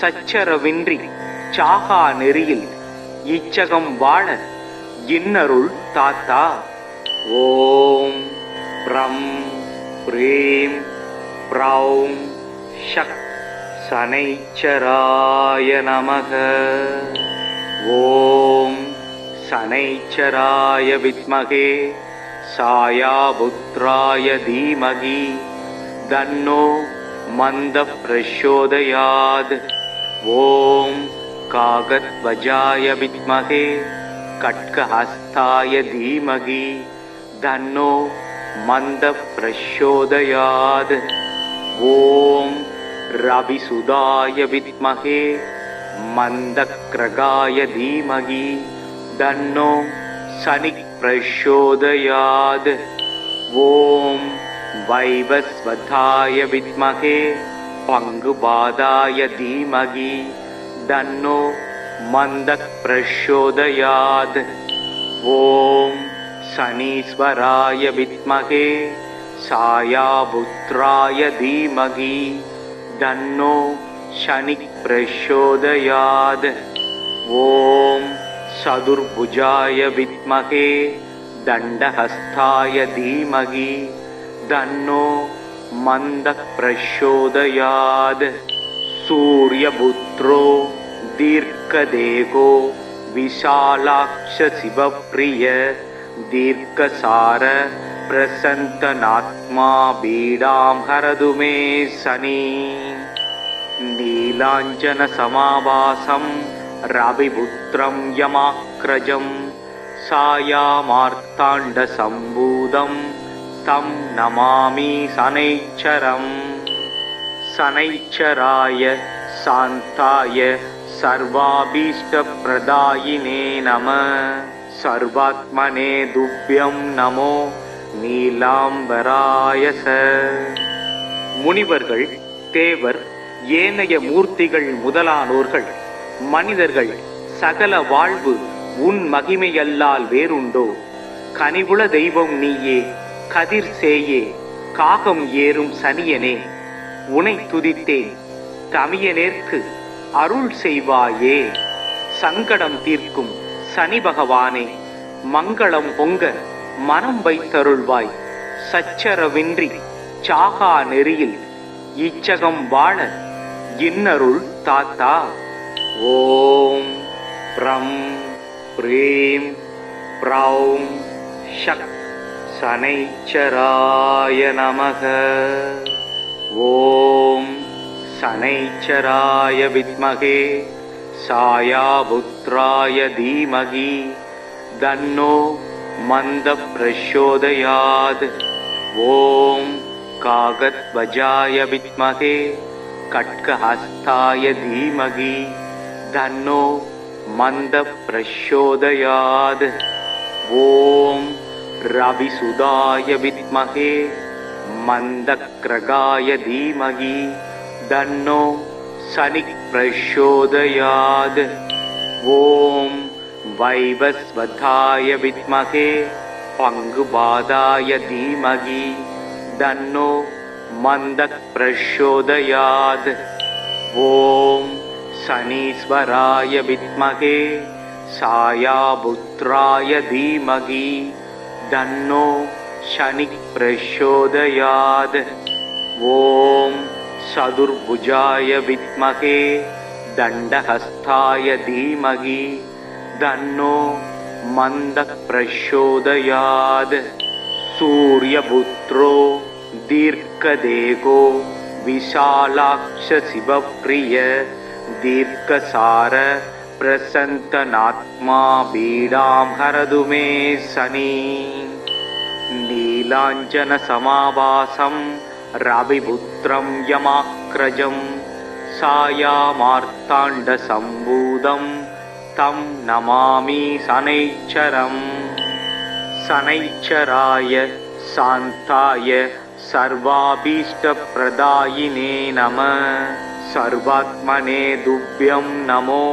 சச்சரவின்றி சாகா நெறியில் இச்சகம் வாழ இன்னருள் தாத்தா. ஓம் ப்ரம் ப்ரீம் ப்ரௌம் ஷக் சனைச்சராய நமக. ஓம் சனைச்சராய வித்மகே சாயாபுத்ராய தீமகி தன்னோ मंद प्रचोदयात्। ओम कागध्वजाय विद्महे खड्गहस्ताय धीमहि तन्नो मंद प्रचोदयात्। ओम रविसुदाय विद्महे मंदक्रगाय धीमहि तन्नो शनिः प्रचोदयात्। ओम वैवस्वताय विद्महे पंगुपादाय धीमहि तन्नो मंदः प्रचोदयात्। ओम शनीश्वराय विद्महे सायापुत्राय धीमहि तन्नो शनिः प्रचोदयात्। ओम चतुर्भुजाय विद्महे दण्डहस्ताय धीमहि तन्नो मंदः प्रचोदयात्। सूर्यपुत्रो दीर्घदेहो विशालाक्ष शिवप्रिय दीर्घसार प्रसन्तनात्मा पीडां हरतु मे शनि। नीलाञ्जनसमाभासं रविपुत्रं यमाग्रजं सायामार्ताण्डसम्भूतं तं नमामि शनैश्चरम्। शनैश्चराय शान्ताय सर्वाभीष्टप्रदायिने नमः। सर्वात्मने तुभ्यं नमो நீலாம்பராய ச. முனிவர்கள், தேவர், ஏனைய மூர்த்திகள் முதலானோர்கள், மனிதர்கள் சகல வாழ்வு உன் மகிமையல்லால் வேறுண்டோ? கனிவுள தெய்வம் நீயே, கதிர் சேயே, காகம் ஏறும் சனியனே, உனை துதித்தேன் தமியனேற்கு அருள் செய்வாயே. சங்கடம் தீர்க்கும் சனி பகவானே, மங்களம் பொங்க மனம் வைத்தருள்வாய். சச்சரவின்றி சாகா நெறியில் இச்சகம் வாழ இன்னருள் தாத்தா. ஓம் ப்ரம் ப்ரீம் ப்ரௌம் ஷக் சனைச்சராய நமக. ஓம் சனைச்சராய வித்மகே சாயாபுத்ராய தீமகி தன்னோ மந்த பிரச்சோதயாத். ஓம் காகத்வஜாய வித்மகே கட்கஹஸ்தாய தீமகி தன்னோ மந்த பிரச்சோதயாத். ஓம் ரவிசுதாய வித்மகே மந்தக்ரகாய தீமகி தன்னோ சனிக் பிரச்சோதயாத். ஓம் வைவஸ்வதாய வித்மகே பங்குபாதாய தீமகி தன்னோ மந்தக் பிரச்சோதயாத். ஓம் சனீஸ்வராய வித்மகே சாயாபுத்ராய தீமகி தன்னோ சனிக் பிரச்சோதயாத். ஓம் சதுர்புஜாய வித்மகே தண்டஹஸ்தாய தீமகி தன்னோ மந்தக் பிரச்சோதயாத். சூர்யபுத்ரோ தீர்க்கதேகோ விஷாலாக்ஷ சிவப்ரிய தீர்க்கசார பிரசந்தனாத்மா பீடாம் ஹரது மே சனி. நீலாஞ்சன சமாவாசம் ரவிபுத்ரம் யமாக்ரஜம் சாயாமார்த்தாண்ட சம்பூதம் தம் நமாமி சனைச்சரம். சனைச்சராய சாந்தாய சர்வாபீஷ்ட பிரதாயினே நம. சர்வாத்மனே துப்யம் நமோ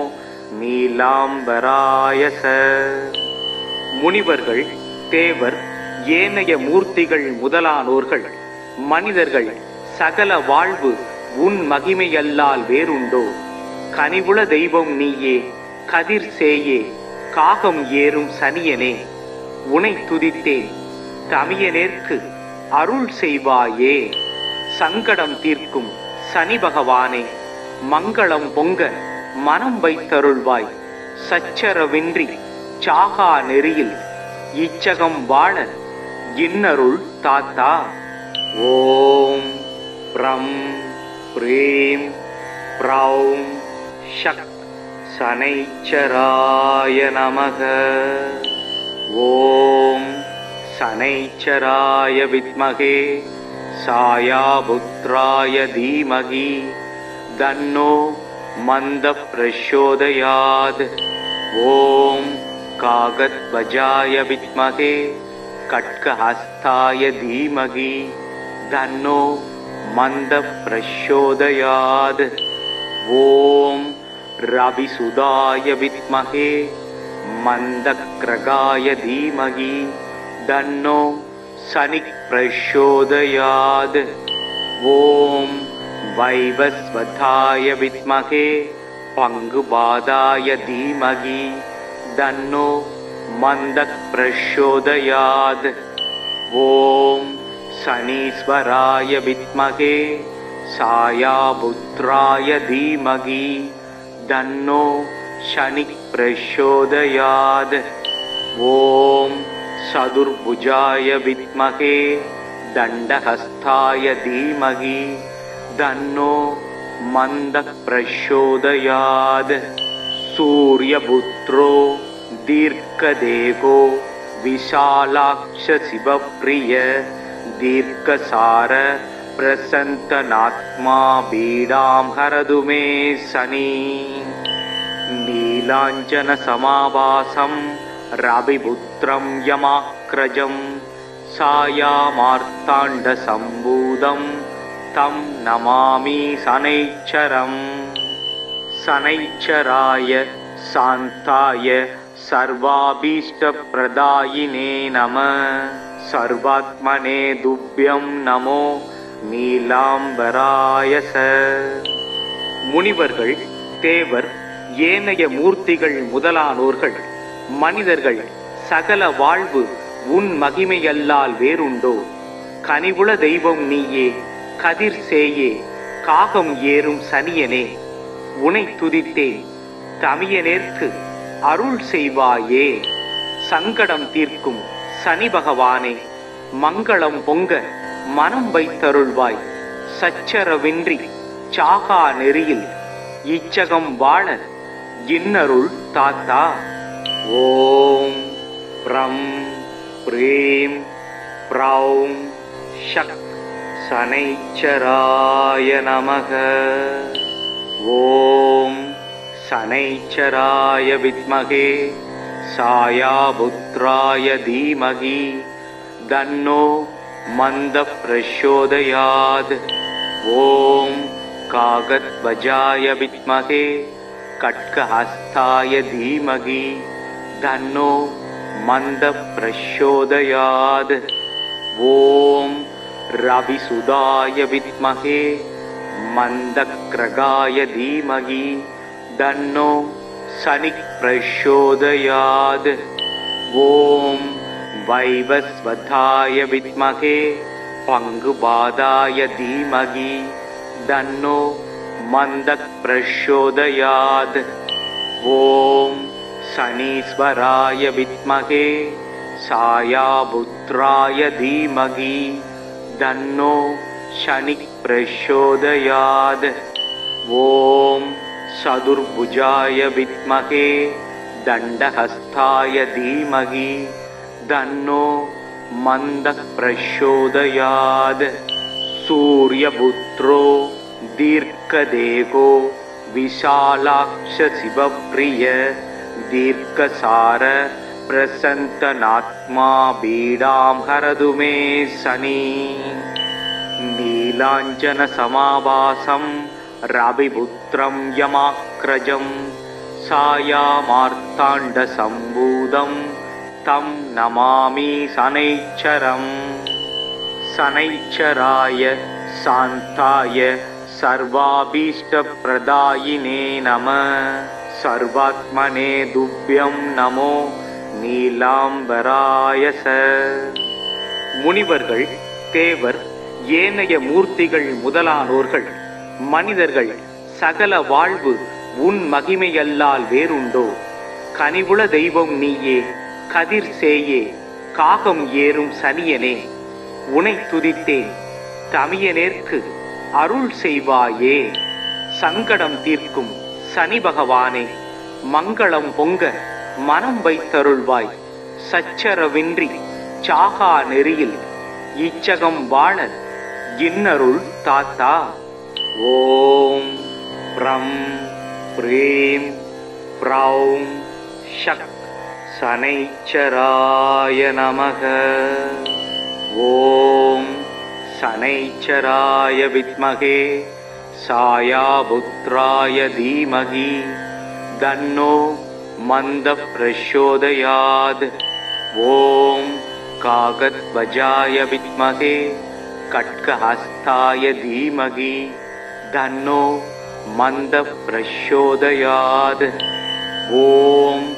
நீலாம்பராயச. முனிவர்கள், தேவர், ஏனைய மூர்த்திகள் முதலானோர்கள், மனிதர்கள் சகல வாழ்வு உன் மகிமையல்லால் வேறுண்டோ? கனிவுள தெய்வம் நீயே, கதிர் சேயே, காகம் ஏறும் சனியனே, உனை துதித்தேன் தமியனேற்கு அருள் செய்வாயே. சங்கடம் தீர்க்கும் சனி பகவானே, மங்களம் பொங்க மனம் வைத்தருள்வாய். சச்சரவின்றி சாகா நெறியில் இச்சகம் வாழ இன்னருள் தாத்தா. ஓம் ப்ரம் ப்ரீம் ப்ரௌம் ஷக் சனைச்சராய நமக. ஓம் சனைச்சராய வித்மகே சாயாபுத்ராய தீமகி தன்னோ மந்த பிரச்சோதயாத். ஓம் காகத்வஜாய வித்மகே கட்கஹஸ்தாய தீமகி தன்னோ மந்த பிரச்சோதயாத். ஓம் ரவிசுதாய வித்மகே மந்தக்ரகாய தீமகி தன்னோ சனிக் பிரச்சோதயாத். ஓம் வைவஸ்வதாய வித்மகே பங்குபாதாய தீமகி தன்னோ மந்தக் பிரச்சோதயாத். ஓம் சனீஸ்வராய வித்மகே சாயாபுத்ராய தீமகி தன்னோ சனிக் பிரச்சோதயாத். ஓம் சதுர்புஜாய வித்மகே தண்டஹஸ்தாய தீமகி தன்னோ மந்தக் பிரச்சோதயாத். சூர்யபுத்ரோ தீர்க்கதேகோ விஷாலாக்ஷ சிவப்ரிய தீர்க்கசார பிரசந்தனாத்மா பீடாம் ஹரது மே சனி. நீலாஞ்சன சமாவாசம் ரவிபுத்ரம் யமாக்ரஜம் சாயாமார்த்தாண்ட சம்பூதம் தம் நமாமி சனைச்சரம். சனைச்சராய சாந்தாய சர்வாபீஷ்ட பிரதாயினே நம. சர்வாத்மனே துப்யம் நமோ நீலாம்பராயச. முனிவர்கள், தேவர், ஏனைய மூர்த்திகள் முதலானோர்கள், மனிதர்கள் சகல வாழ்வு உன் மகிமையல்லால் வேறுண்டோ? கனிவுள தெய்வம் நீயே, கதிர் சேயே, காகம் ஏறும் சனியனே, உனை துதித்தேன் தமியனேற்கு அருள் செய்வாயே. சங்கடம் தீர்க்கும் சனி பகவானே, மங்களம் பொங்க மனம் வைத்தருள்வாய். சச்சரவின்றி சாகா நெறியில் இச்சகம் வாழ இன்னருள் தாத்தா. ஓம் ப்ரம் ப்ரீம் ப்ரௌம் ஷக் சனைச்சராய நமக. ஓம் சனைச்சராய வித்மகே சாயாபுத்ராய தீமகி தன்னோ மந்த பிரச்சோதயாத். ஓம் காகத்வஜாய வித்மகே கட்கஹஸ்தாய தீமகி தன்னோ மந்த பிரச்சோதயாத். ஓம் ரவிசுதாய வித்மகே மந்தக்ரகாய தீமகி தன்னோ சனிக் பிரச்சோதயாத். ஓம் வைவஸ்வதாய வித்மகே பங்குபாதாய தீமகி தன்னோ மந்தக் பிரச்சோதயாத். ஓம் சனீஸ்வராய வித்மகே சாயாபுத்ராய தீமகி தன்னோ சனிக் பிரச்சோதயாத். ஓம் சதுர்புஜாய வித்மகே தண்டஹஸ்தாய தீமகி தன்னோ மந்தக் பிரச்சோதயாத். சூர்யபுத்ரோ தீர்க்கதேகோ விஷாலாக்ஷ சிவப்ரிய தீர்க்கசார பிரசந்தநாத்மா பீடாம் ஹரது மே சனி. நீலாஞ்சன சமாபாசம் ரவிபுத்ரம் யமாக்ரஜம் சாயாமார்த்தாண்ட சம்பூதம் தம் நமாமி சனைச்சரம். சனைச்சராய சாந்தாய சர்வாபீஷ்ட பிரதாயினே நம. சர்வாத்மனே துப்யம் நமோ நீலாம்பராய ச. முனிவர்கள், தேவர், ஏனைய மூர்த்திகள் முதலானோர்கள், மனிதர்கள் சகல வாழ்வு உன் மகிமையல்லால் வேறுண்டோ? கனிவுள தெய்வம் நீயே, கதிர் சேயே, காகம் ஏறும் சனியனே, உனை துதித்தேன் தமியனேற்கு அருள் செய்வாயே. சங்கடம் தீர்க்கும் சனி பகவானே, மங்களம் பொங்க மனம் வைத்தருள்வாய். சச்சரவின்றி சாகா நெறியில் இச்சகம் வாழ இன்னருள் தாத்தா. ஓம் ப்ரம் ப்ரீம் ப்ரௌம் ஷக் சனைச்சராய நமக. ஓம் சனைச்சராய வித்மகே சாயாபுத்ராய தீமகி தன்னோ மந்த பிரச்சோதயாத். ஓம் காகத்வஜாய வித்மகே கட்கஹஸ்தாய தீமகி தன்னோ மந்த பிரச்சோதயாத். ஓம்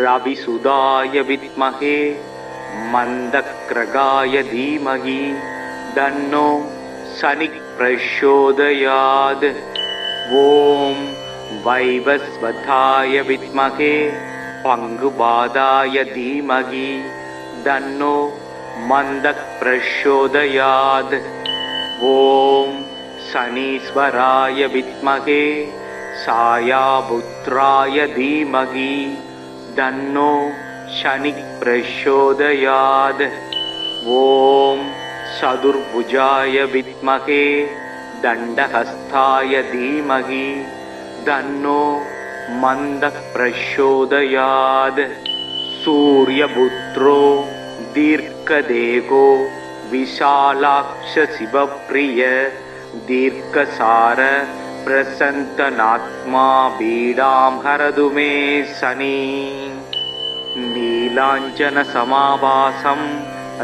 ரவிசுதாய வித்மகே மந்தக்ரகாய தீமகி தன்னோ சனிக் பிரச்சோதயாத். ஓம் வைவஸ்வதாய வித்மகே பங்குபாதாய தீமகி தன்னோ மந்தக் பிரச்சோதயாத். ஓம் சனீஸ்வராய வித்மகே சாயாபுத்ராய தீமகி தன்னோ சனிக் பிரச்சோதயாத். ஓம் சதுர்புஜாய வித்மகே தண்டஹஸ்தாய தீமகி தன்னோ மந்தக் பிரச்சோதயாத். சூர்யபுத்ரோ தீர்க்கதேகோ விஷாலாக்ஷ சிவப்ரிய தீர்க்கசார பிரசந்தநாத்மா பீடாம் ஹரது மே சனி. நீலாஞ்சன சமாபாசம்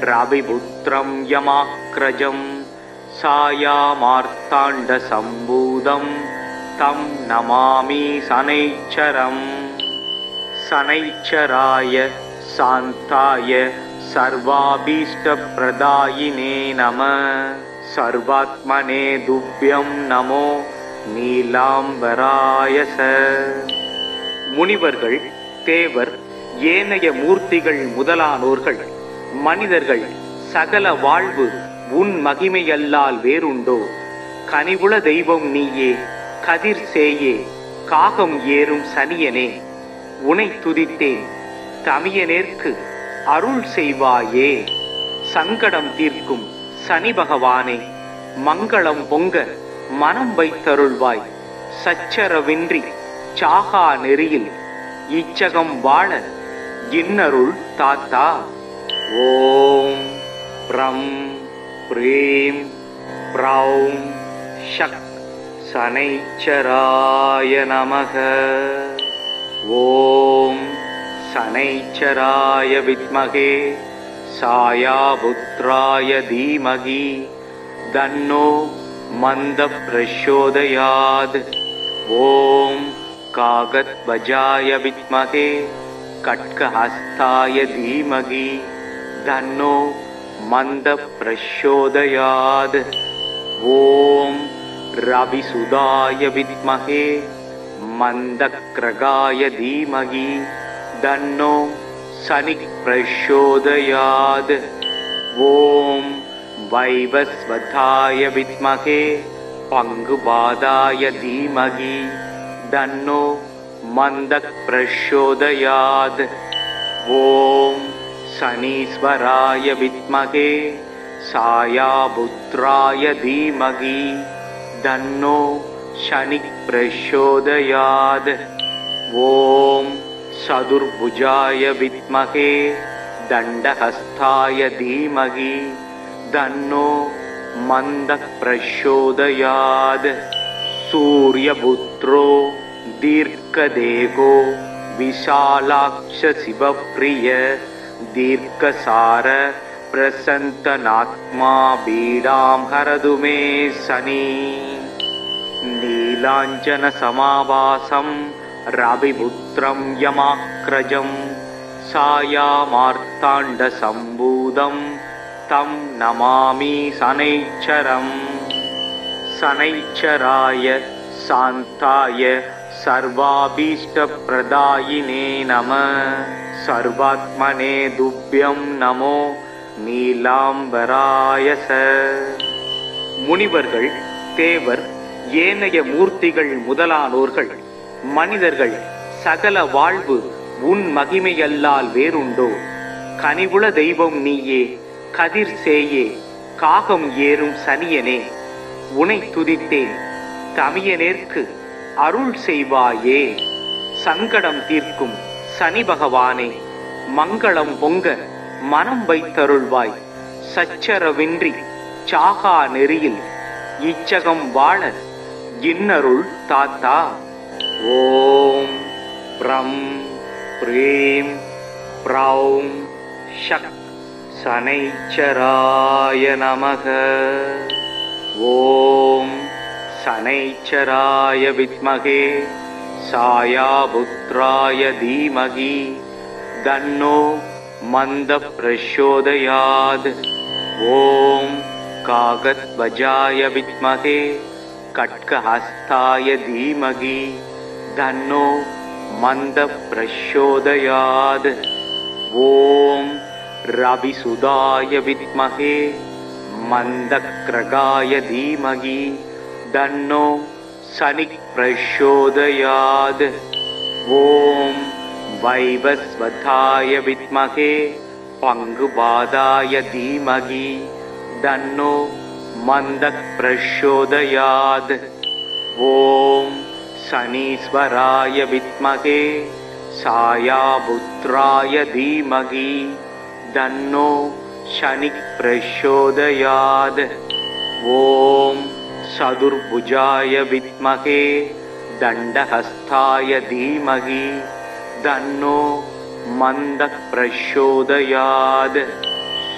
ரவிபுத்ரம் யமாக்ரஜம் சாயாமார்த்தாண்ட சம்பூதம் தம் நமாமி சனைச்சரம். சனைச்சராய சாந்தாய சர்வாபீஷ்ட பிரதாயினே நம. சர்வாத்மனே துப்யம் நமோ நீலாம்பராய ச. முனிவர்கள், தேவர், ஏனைய மூர்த்திகள் முதலானோர்கள், மனிதர்கள் சகல வாழ்வு உன் மகிமையல்லால் வேறுண்டோ? கனிவுள தெய்வம் நீயே, கதிர் சேயே, காகம் ஏறும் சனியனே, உனை துதித்தேன் தமியனேற்கு அருள் செய்வாயே. சங்கடம் தீர்க்கும் சனி பகவானே, மங்களம் பொங்க மனம் வைத்தருள்வாய். சச்சரவின்றி சாகா நெறியில் இச்சகம் வாழ இன்னருள் தாத்தா. ஓம் ப்ரம் ப்ரீம் ப்ரௌம் ஷக் சனைச்சராய நமக. ஓம் சனைச்சராய வித்மகே சாயாபுத்ராய தீமகி தன்னோ மந்த பிரச்சோதயாத். ஓம் காகத்வஜாய வித்மகே கட்கஹஸ்தாய தீமகி தன்னோ மந்த பிரச்சோதயாத். ஓம் ரவிசுதாய வித்மகே மந்தக்ரகாய தீமகி தன்னோ சனி பிரச்சோதயாத். ஓம் வைவஸ்வதாய வித்மகே பங்குபாதாய தீமகி தன்னோ மந்தக் பிரச்சோதயாத். ஓம் சனீஸ்வராய வித்மகே சாயாபுத்ராய தீமகி தன்னோ சனி பிரச்சோதயாத். ஓம் சதுர்புஜாய வித்மகே தண்டஹஸ்தாய தீமகி தன்னோ மந்தக் பிரச்சோதயாத். சூர்யபுத்ரோ தீர்க்கதேகோ விஷாலாக்ஷ சிவப்ரிய தீர்க்கசார பிரசந்தனாத்மா பீடாம் ஹரது மே சனி. நீலாஞ்சன சமாவாசம் ரவிபுத்ரம் யமாக்ரஜம் சாயாமார்த்தாண்ட சம்பூதம் தம் நமாமி சனைச்சரம். சனைச்சராய சாந்தாய சர்வாபீஷ்ட பிரதாயினே நம. சர்வாத்மனே துப்யம் நமோ நீலாம்பராயச. முனிவர்கள், தேவர், ஏனைய மூர்த்திகள் முதலானோர்கள், மனிதர்கள் சகல வாழ்வு உன் மகிமையல்லால் வேறுண்டோ? கனிவுள தெய்வம் நீயே, கதிர் சேயே, காகம் ஏறும் சனியனே, உனை துதித்தேன் தமியனேற்கு அருள் செய்வாயே. சங்கடம் தீர்க்கும் சனி பகவானே, மங்களம் பொங்க மனம் வைத்தருள்வாய். சச்சரவின்றி சாகா நெறியில் இச்சகம் வாழ இன்னருள் தாத்தா. ஓம் ப்ரம் ப்ரீம் ப்ரௌம் ஷக் சனைச்சராய நமக. ஓம் சனைச்சராய வித்மகே சாயாபுத்ராய தீமகி தன்னோ மந்த பிரச்சோதயாத். ஓம் காகத்வஜாய வித்மகே கட்கஹஸ்தாய தீமகி தன்னோ மந்த பிரச்சோதயாத். ஓம் ரவிசுதாய வித்மகே மந்தக்ரகாய தீமகி தன்னோ சனி பிரச்சோதயாத். ஓம் வைவஸ்வதாய வித்மகே பங்குபாதாய தீமகி தன்னோ மந்தக் பிரச்சோதயாத். ஓம் சனீஸ்வராய வித்மகே சாயாபுத்ராய தீமகி தன்னோ சனி பிரச்சோதயாத். ஓம் சதுர்புஜாய வித்மகே தண்டஹஸ்தாய தீமகி தன்னோ மந்தக் பிரச்சோதயாத்.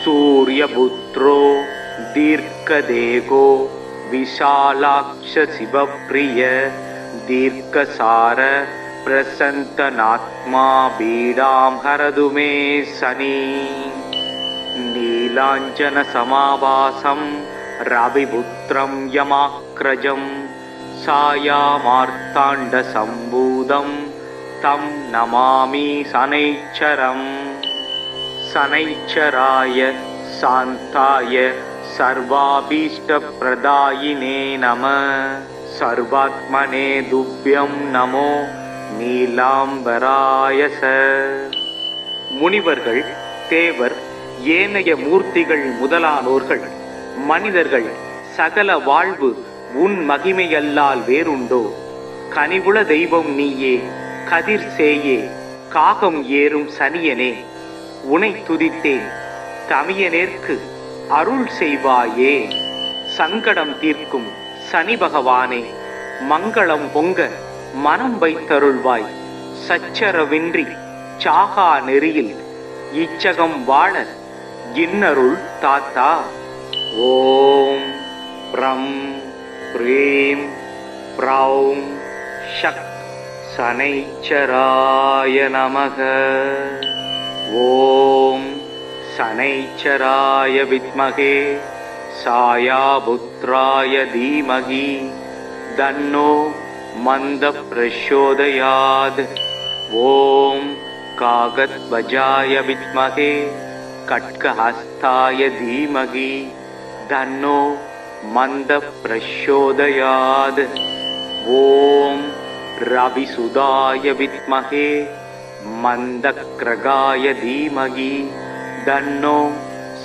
சூர்யபுத்ரோ தீர்க்கதேகோ விஷாலாக்ஷ சிவப்ரிய தீர்க்கசார பிரசந்தனாத்மா பீடாம் ஹரது மே சனி. நீலாஞ்சன சமாவாசம் ரவிபுத்ரம் யமாக்ரஜம் சாயாமார்த்தாண்ட சம்பூதம் தம் நமாமி சனைச்சரம். சனைச்சராய சாந்தாய சர்வாபீஷ்ட பிரதாயினே நம. சர்வாத்மனே துப்யம் நமோ நீலாம்பராயச. முனிவர்கள், தேவர் ஏனைய மூர்த்திகள் முதலானோர்கள் மனிதர்கள் சகல வாழ்வு உன் மகிமையல்லால் வேறுண்டோ? கனிவுள தெய்வம் நீயே, கதிர் சேயே, காகம் ஏறும் சனியனே, உனை துதித்தேன் தமியனேற்கு அருள் செய்வாயே. சங்கடம் தீர்க்கும் சனி பகவானே, மங்களம் பொங்க மனம் வைத்தருள்வாய். சச்சரவின்றி சாகா நெறியில் இச்சகம் வாழ இன்னருள் தாத்தா. ஓம் ப்ரம் ப்ரீம் ப்ரௌம் ஷக் சனைச்சராய நமக. ஓம் சனைச்சராய வித்மகே சாயாபுத்ராய தீமகி தன்னோ மந்த பிரச்சோதயாத். ஓம் காகத்வஜாய வித்மகே கட்கஹஸ்தாய தீமகி தன்னோ மந்த பிரச்சோதயாத். ஓம் ரவிசுதாய வித்மகே மந்தக்ரகாய தீமகி தன்னோ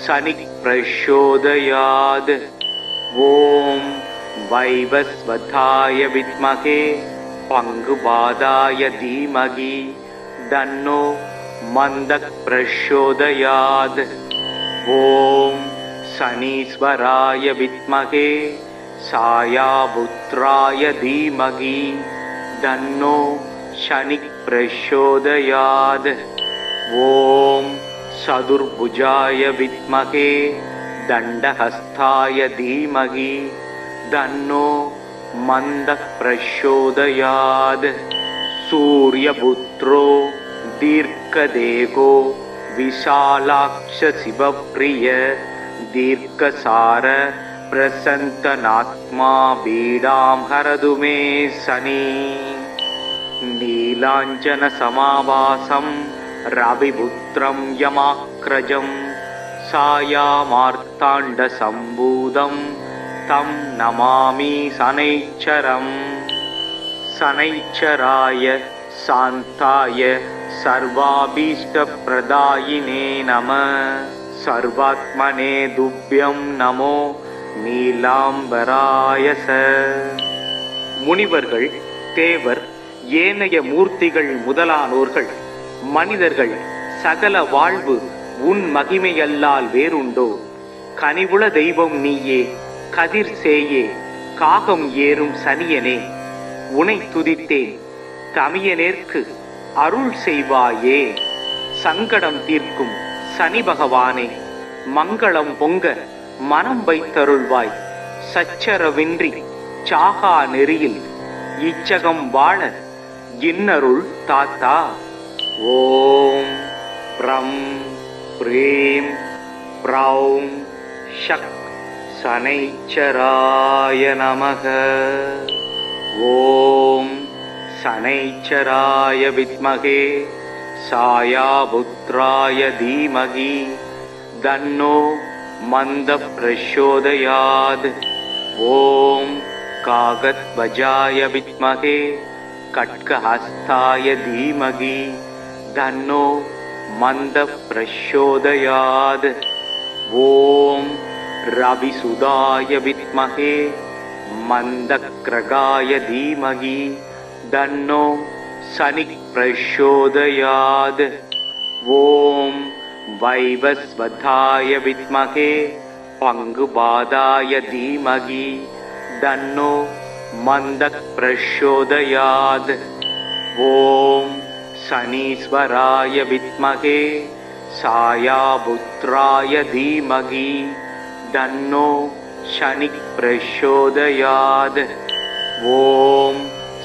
சனி பிரச்சோதயாத். ஓம் வைவஸ்வதாய வித்மகே பங்குபாதாய தீமகி தன்னோ மந்தக் பிரச்சோதயாத். ஓம் சனீஸ்வராய வித்மகே சாயாபுத்ராய தீமகி தன்னோ சனி பிரச்சோதயாத். ஓம் சதுர்புஜாய வித்மகே தண்டஹஸ்தாய தீமகி தன்னோ மந்தக் பிரச்சோதயாத். சூரியபுத்ரோ தீர்க்கதேகோ விஷாலாக்ஷ சிவப்ரிய தீர்க்கசார பிரசந்தனாத்மா பீடாம் ஹரது மே சனி. நீலாஞ்சன சமாவாசம் ரவிபுத்ரம் யமாக்ரஜம் சாயாமார்த்தாண்ட சம்பூதம் தம் நமாமி சனைச்சரம். சனைச்சராய சாந்தாய சர்வாபீஷ்ட பிரதாயினே நம. சர்வாத்மனே துப்யம் நமோ நீலாம்பராயச. முனிவர்கள், தேவர், ஏனைய மூர்த்திகள் முதலானோர்கள் மனிதர்கள் சகல வாழ்வு உன் மகிமையல்லால் வேறுண்டோ? கனிவுள தெய்வம் நீயே, கதிர் சேயே, காகம் ஏறும் சனியனே, உனை துதித்தேன் தமியனேற்கு அருள் செய்வாயே. சங்கடம் தீர்க்கும் சனி பகவானே, மங்களம் பொங்க மனம் வைத்தருள்வாய். சச்சரவின்றி சாகா நெறியில் இச்சகம் வாழ இன்னருள் தாத்தா. ஓம் ப்ரம் ப்ரீம் ப்ரௌம் ஷக் சனைச்சராய நமக. ஓம் சனைச்சராய வித்மகே சாயாபுத்ராய தீமகி தன்னோ மந்த பிரச்சோதயாத். ஓம் காகத்வஜாய வித்மகே கட்கஹஸ்தாய தீமகி தன்னோ மந்த பிரச்சோதயாத். ஓம் ரவிசுதாய வித்மகே மந்தக்ரகாய தீமகி தன்னோ சனி பிரச்சோதயாத். ஓம் வைவஸ்வதாய வித்மகே பங்குபாதாய தீமகி தன்னோ மந்தக் பிரச்சோதயாத். ஓம் சனீஸ்வராய வித்மகே சாயாபுத்ராய தீமகி தன்னோ சனி பிரச்சோதயாத். ஓம்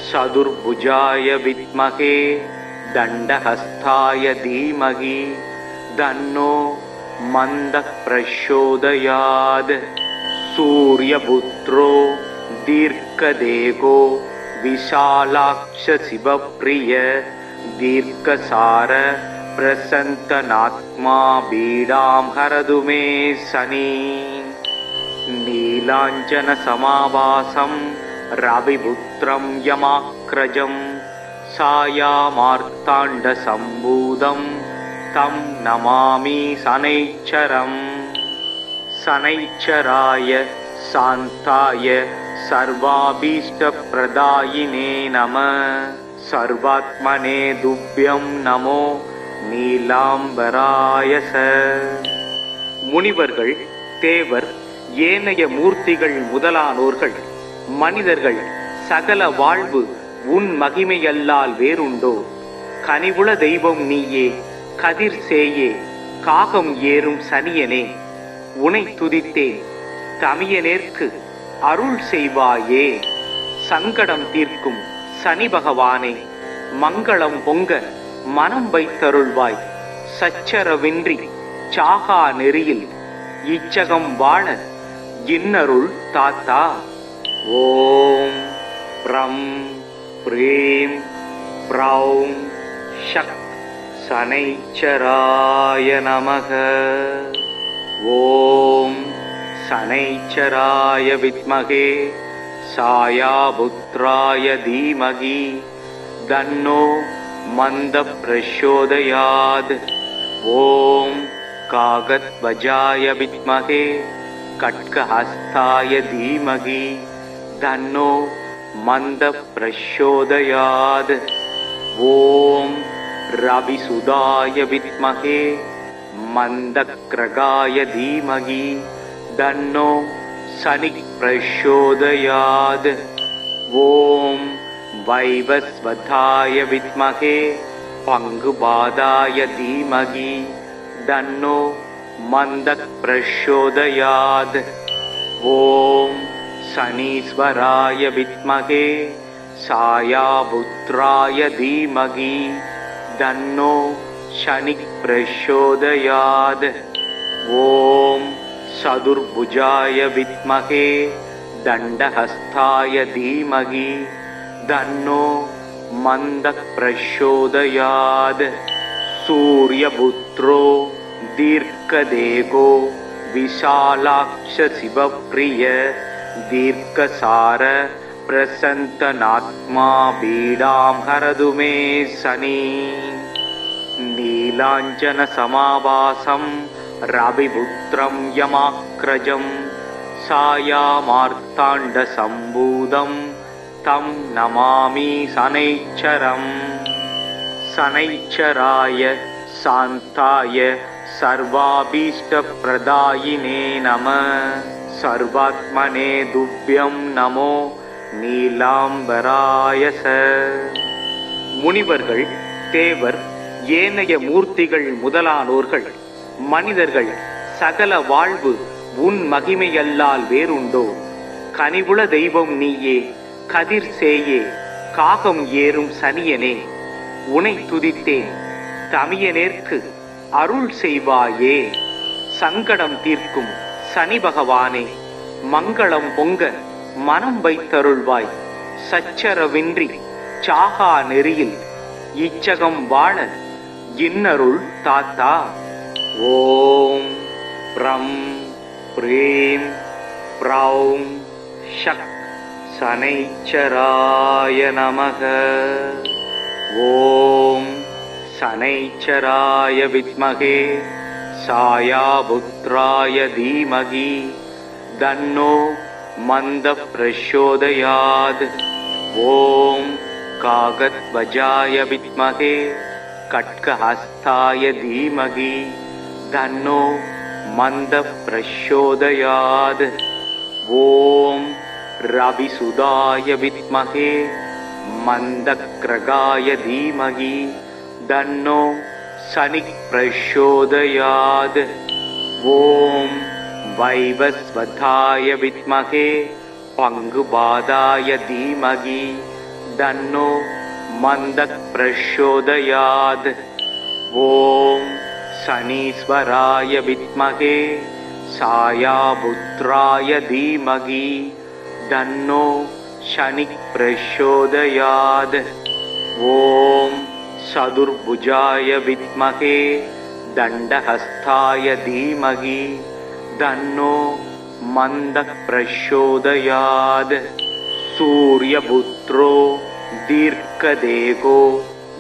சதுர்புஜாய வித்மகே தண்டஹஸ்தாய தீமகி தன்னோ மந்தக் பிரச்சோதயாத். சூரியபுத்ரோ தீர்க்கதேகோ விஷாலாக்ஷ சிவப்ரிய தீர்க்கசார பிரசந்தனாத்மா பீடாம் ஹரது மே சனி. நீலாஞ்சன சமாவாசம் ரவிபுத்ரம் யமாக்ரஜம் சாயாமார்த்தாண்ட சம்பூதம் தம் நமாமி சனைச்சரம். சனைச்சராய சாந்தாய சர்வாபீஷ்ட பிரதாயினே நம. சர்வாத்மனே துப்யம் நமோ நீலாம்பராயச. முனிவர்கள், தேவர், ஏனைய மூர்த்திகள் முதலானோர்கள், மனிதர்கள் சகல வாழ்வு உன் மகிமையல்லால் வேறுண்டோ? கனிவுள தெய்வம் நீயே, கதிர் சேயே, காகம் ஏறும் சனியனே, உனை துதித்தேன் தமியனேற்கு அருள் செய்வாயே. சங்கடம் தீர்க்கும் சனி பகவானே, மங்களம் பொங்க மனம் வைத்தருள்வாய். சச்சரவின்றி சாகா நெறியில் இச்சகம் வாழ இன்னருள் தாத்தா. ஓம் ப்ரம் ப்ரீம் ப்ரௌம் ஷக் சனைச்சராய நமக. ஓம் சனைச்சராய வித்மகே சாயாபுத்ராய தீமகி தன்னோ மந்த பிரச்சோதயாத். ஓம் காகத்வஜாய வித்மகே கட்கஹஸ்தாய தீமகி தன்னோ மந்த பிரச்சோதயாத். ஓம் ரவிசுதாய வித்மகே மந்தக்ரகாய தீமகி தன்னோ சனி பிரச்சோதயாத். ஓம் வைவஸ்வதாய வித்மகே பங்குபாதாய தீமகி தன்னோ மந்தக் பிரச்சோதயாத். ஓம் சனீஸ்வராய வித்மகே சாயாபுத்ராய தீமகி தன்னோ சனி பிரச்சோதயாத். ஓம் சதுர்புஜாய வித்மகே தண்டஹஸ்தாய தீமகி தன்னோ மந்தக் பிரச்சோதயாத். சூரியபுத்ரோ தீர்க்கதேகோ விஷாலாக்ஷ சிவப்ரிய தீர்க்கசார பிரசந்தனாத்மா பீடாம் ஹரது மே சனி. நீலாஞ்சன சமாவாசம் ரவிபுத்ரம் யமாக்ரஜம் சாயாமார்த்தாண்ட சம்பூதம் தம் நமாமி சனைச்சரம். சனைச்சராய சாந்தாய சர்வாபீஷ்ட பிரதாயினே நம. சர்வாத்மனே துப்யம் நமோ நீலாம்பராயச. முனிவர்கள், தேவர், ஏனைய மூர்த்திகள் முதலானோர்கள், மனிதர்கள் சகல வாழ்வு உன் மகிமையல்லால் வேறுண்டோ? கனிவுள தெய்வம் நீயே, கதிர் சேயே, காகம் ஏறும் சனியனே, உனை துதித்தேன் தமியனேற்கு அருள் செய்வாயே. சங்கடம் தீர்க்கும் சனி பகவானே, மங்களம் பொங்க மனம் வைத்தருள்வாய். சச்சரவின்றி சாகா நெறியில் இச்சகம் வாழ இன்னருள் தாத்தா. ஓம் ப்ரம் ப்ரீம் ப்ரௌம் ஷக் சனைச்சராய நமக. ஓம் சனைச்சராய வித்மகே சாயாபுத்ராய தீமகி தன்னோ மந்த பிரச்சோதயாத். ஓம் காகத்வஜாய வித்மகே கட்கஹஸ்தாய தீமகி தன்னோ மந்த பிரச்சோதயாத். ஓம் ரவிசுதாய வித்மகே மந்தக்ரகாய தீமகி தன்னோ சனி பிரச்சோதயாத். ஓம் வைவஸ்வதாய வித்மகே பங்குபாதாய தீமகி தன்னோ மந்தக் பிரச்சோதயாத். ஓம் சனீஸ்வராய வித்மகே சாயாபுத்ராய தீமகி தன்னோ சனி பிரச்சோதயாத். ஓம் சதுர்புஜாய வித்மகே தண்டஹஸ்தாய தீமகி தன்னோ மந்தக் பிரச்சோதயாத். சூரியபுத்ரோ தீர்க்கதேகோ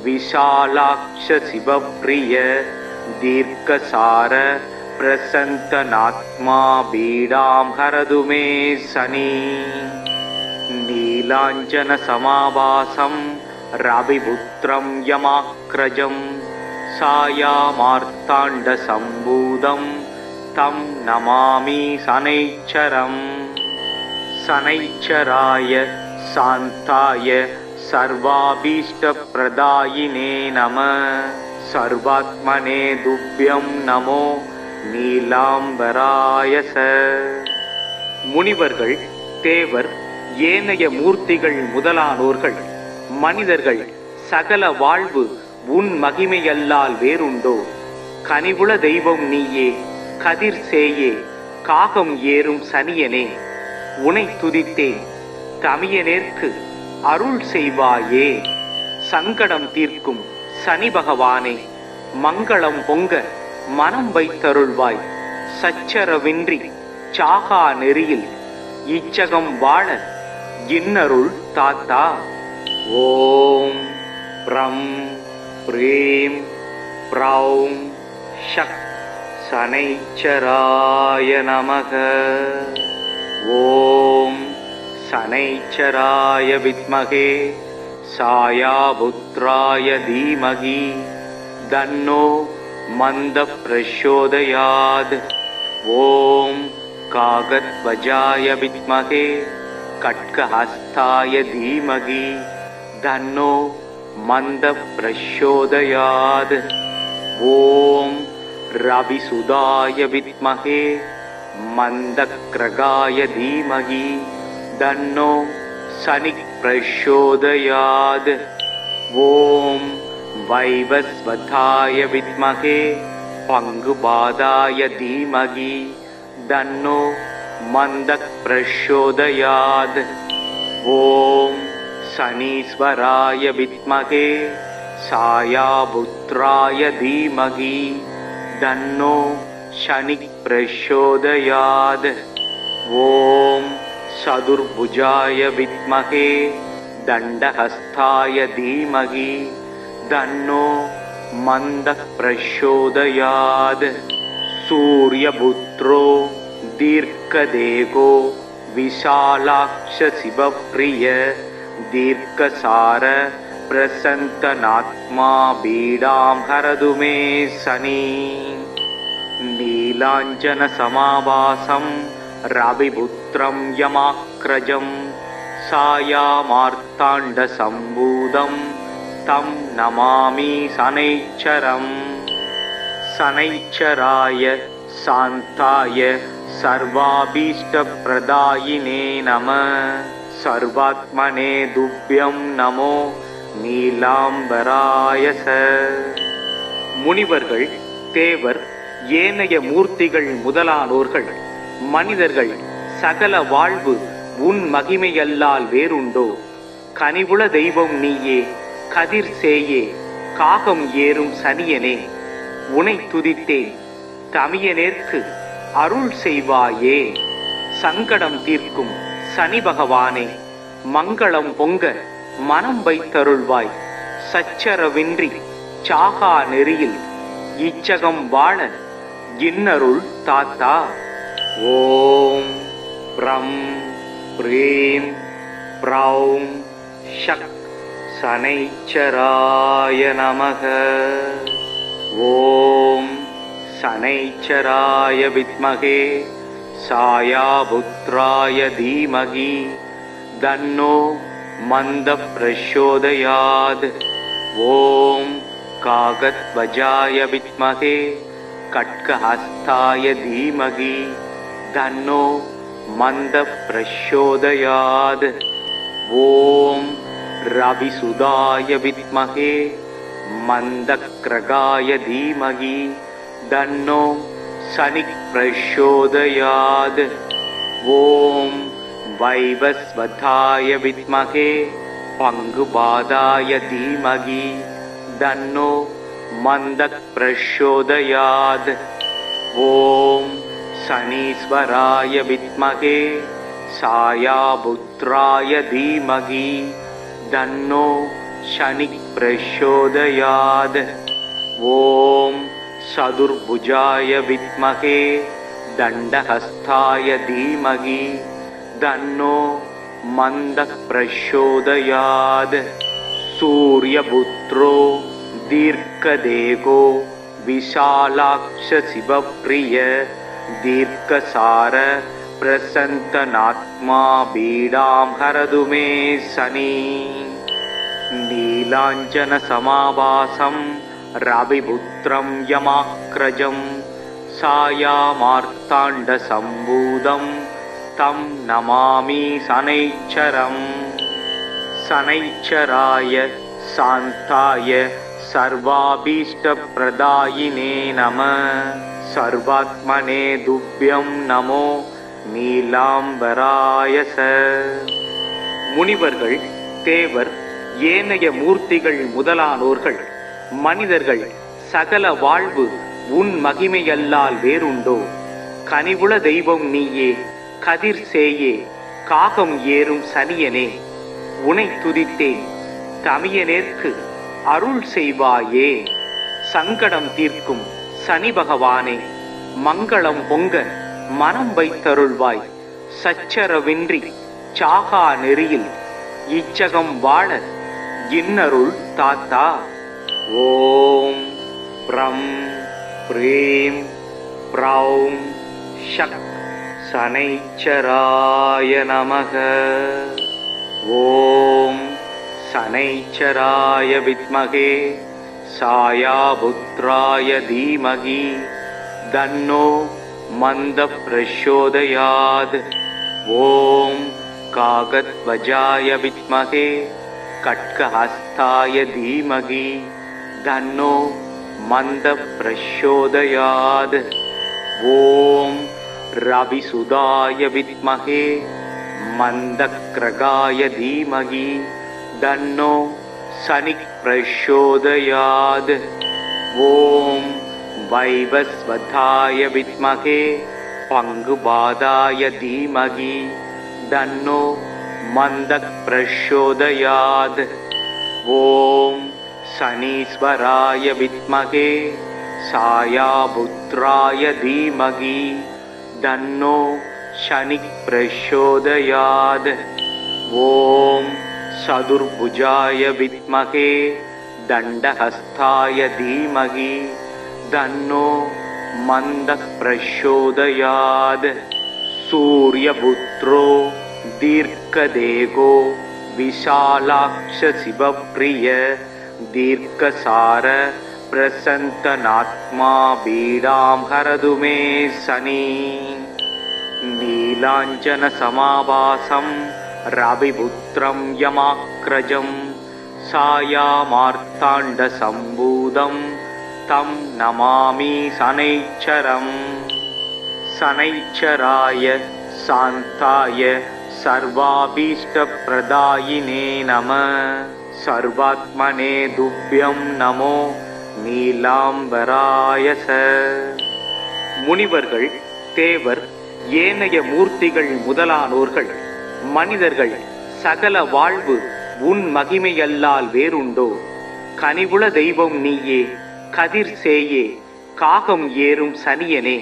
விஷாலாக்ஷ சிவப்ரிய दीर्घसार प्रसन्तनात्मा पीडां हरतु मे शनि नीलाञ्जनसमाभासं रविपुत्रं यमाग्रजं सायामार्ताण्डसम्भूतं तं नमामि शनैश्चरम् शनैश्चराय शान्ताय सर्वाभीष्टप्रदायिने नमः सर्वात्मने तुभ्यं नमो நீலாம்பராய ச. முனிவர்கள், தேவர், ஏனைய மூர்த்திகள் முதலானோர்கள், மனிதர்கள் சகல வாழ்வு உன் மகிமையல்லால் வேறுண்டோ? கனிவுள தெய்வம் நீயே, கதிர் சேயே, காகம் ஏறும் சனியனே, உனை துதித்தேன் தமியனேற்கு அருள் செய்வாயே. சங்கடம் தீர்க்கும் சனி பகவானே, மங்களம் பொங்க மனம் வைத்தருள்வாய். சச்சரவின்றி சாகா நெறியில் இச்சகம் வாழ இன்னருள் தாத்தா. ஓம் ப்ரம் ப்ரீம் ப்ரௌம் ஷக் சனைச்சராய நமக. ஓம் சனைச்சராய வித்மகே சாயாபுத்ராய தீமகி தன்னோ மந்த பிரச்சோதயாத். ஓம் காகத்வஜாய வித்மகே கட்கஹஸ்தாய தீமகி தன்னோ மந்த பிரச்சோதயாத். ஓம் ரவிசுதாய வித்மகே மந்தக்ரகாய தீமகி தன்னோ சனி பிரச்சோதயாத். ஓம் வைவஸ்வதாய வித்மகே பங்குபாதாய தீமகி தன்னோ மந்தக் பிரச்சோதயாத். ஓம் சனீஸ்வராய வித்மகே சாயாபுத்ராய தீமகி தன்னோ சனி பிரச்சோதயாத். ஓம் சதுர்புஜாய வித்மகே தண்டஹஸ்தாய தீமகி தன்னோ மந்தக் பிரச்சோதயாத். சூர்யபுத்ரோ தீர்க்கதேகோ விஷாலாக்ஷ சிவப்ரிய தீர்க்கசார பிரசந்தனாத்மா பீடாம் ஹரது மே சனி நீலாஞ்சனசமாபாசம் ரவிபுத்ரம் யமாக்ரஜம் சாயாமார்த்தாண்டசம்பூதம் தம் நமாமி சனைச்சரம். சனைச்சராய சாந்தாய சர்வாபீஷ்டப்ரதாயினே நம சர்வாத்மனே துப்யம் நமோ நீலாம்பராய ச. முனிவர்கள், தேவர், ஏனைய மூர்த்திகள் முதலானோர்கள், மனிதர்கள் சகல வாழ்வு உன் மகிமையல்லால் வேறுண்டோ? கனிவுள தெய்வம் நீயே, கதிர் சேயே, காகம் ஏறும் சனியனே, உனை துதித்தேன் தமியனேற்கு அருள் செய்வாயே. சங்கடம் தீர்க்கும் சனி பகவானே, மங்களம் பொங்க மனம் வைத்தருள்வாய். சச்சரவின்றி சாகா நெறியில் இச்சகம் வாழ இன்னருள் தாத்தா. ஓம் ப்ரம் ப்ரீம் ப்ரௌம் ஷக் சனைச்சராய நமக. ஓம் சனைச்சராய வித்மகே சாயாபுத்ராய தீமகி தன்னோ மந்த பிரச்சோதயாத். ஓம் காகத்வஜாய வித்மகே கட்கஹஸ்தாய தீமகி தன்னோ மந்த பிரச்சோதயாத். ஓம் ரவிசுதாய வித்மகே மந்தக்ரகாய தீமகி தன்னோ சனி பிரச்சோதயாத். ஓம் வைவஸ்வதாய வித்மகே பங்குபாதாய தீமகி தன்னோ மந்தக் பிரச்சோதயாத். ஓம் சனீஸ்வராய வித்மகே சாயாபுத்ராய தீமகி தன்னோ சனி பிரச்சோதயாத். ஓம் சதுர்புஜாய வித்மகே தண்டஹஸ்தாய தீமகி தன்னோ மந்தः பிரச்சோதயாத். சூர்யபுத்ரோ தீர்க்கதேகோ விஷாலாக்ஷ சிவப்ரிய தீர்க்கசார பிரசந்தனாத்மா பீடாம் ஹரது மே சனி. நீலாஞ்சன சமாபாசம் ரவிபுத்ரம் யமாக்ரஜம் சாயாமார்த்தாண்ட சம்பூதம் தம் நமாமி சனைச்சரம். சனைச்சராய சாந்தாய சர்வாபீஷ்ட பிரதாயினே நம. சர்வாத்மனே துப்யம் நமோ நீலாம்பராயச. முனிவர்கள், தேவர், ஏனைய மூர்த்திகள் முதலானோர்கள், மனிதர்கள் சகல வாழ்வு உன் மகிமையல்லால் வேறுண்டோ? கனிவுள தெய்வம் நீயே, கதிர் சேயே, காகம் ஏறும் சனியனே, உனை துதித்தேன் தமியனேற்கு அருள் செய்வாயே. சங்கடம் தீர்க்கும் சனி பகவானே, மங்களம் பொங்க மனம் வைத்தருள்வாய். சச்சரவின்றி சாகா நெறியில் இச்சகம் வாழ இன்னருள் தாத்தா. ஓம் ப்ரம் ப்ரீம் ப்ரௌம் ஷக் சனைச்சராய நமக. ஓம் சனைச்சராய வித்மகே சாயாபுத்ராய தீமகி தன்னோ மந்தः பிரச்சோதயாத். ஓம் காகத்வஜாய வித்மகே கட்கஹஸ்தாய தீமகி தன்னோ மந்தः பிரச்சோதயாத். ஓம் ரவிசுதாய வித்மகே மந்தக்ரகாய தீமகி தன்னோ சனிக் பிரச்சோதயாத். ஓம் வைவஸ்வதாய வித்மகே பங்குபாதாய தீமகி தன்னோ மந்தக் பிரச்சோதயாத். ஓம் சனீஸ்வராய வித்மகே சாயாபுத்ராய தீமகி தன்னோ சனிக் பிரச்சோதயாத். ஓம் சதுர்புஜாய வித்மகே தண்டஹஸ்தாய தீமகி தன்னோ மந்தः பிரச்சோதயாத். சூர்யபுத்ரோ தீர்க்கதேகோ விஷாலாக்ஷ சிவப்ரிய தீர்க்கசார பிரசந்தனாத்மா பீடாம் ஹரது மே சனி. நீலாஞ்சன சமாபாசம் ரவிபுத்ரம் யமாக்ரஜம் சாயாமார்த்தாண்ட சம்பூதம் தம் நமாமி சனைச்சரம். சனைச்சராய சாந்தாய சர்வாபீஷ்ட பிரதாயினே நம. சர்வாத்மனே துப்யம் நமோ நீலாம்பராயச. முனிவர்கள், தேவர், ஏனைய மூர்த்திகள் முதலானோர்கள், மனிதர்கள் சகல வாழ்வு உன் மகிமையல்லால் வேறுண்டோ? கனிவுள தெய்வம் நீயே, கதிர் சேயே, காகம் ஏறும் சனியனே,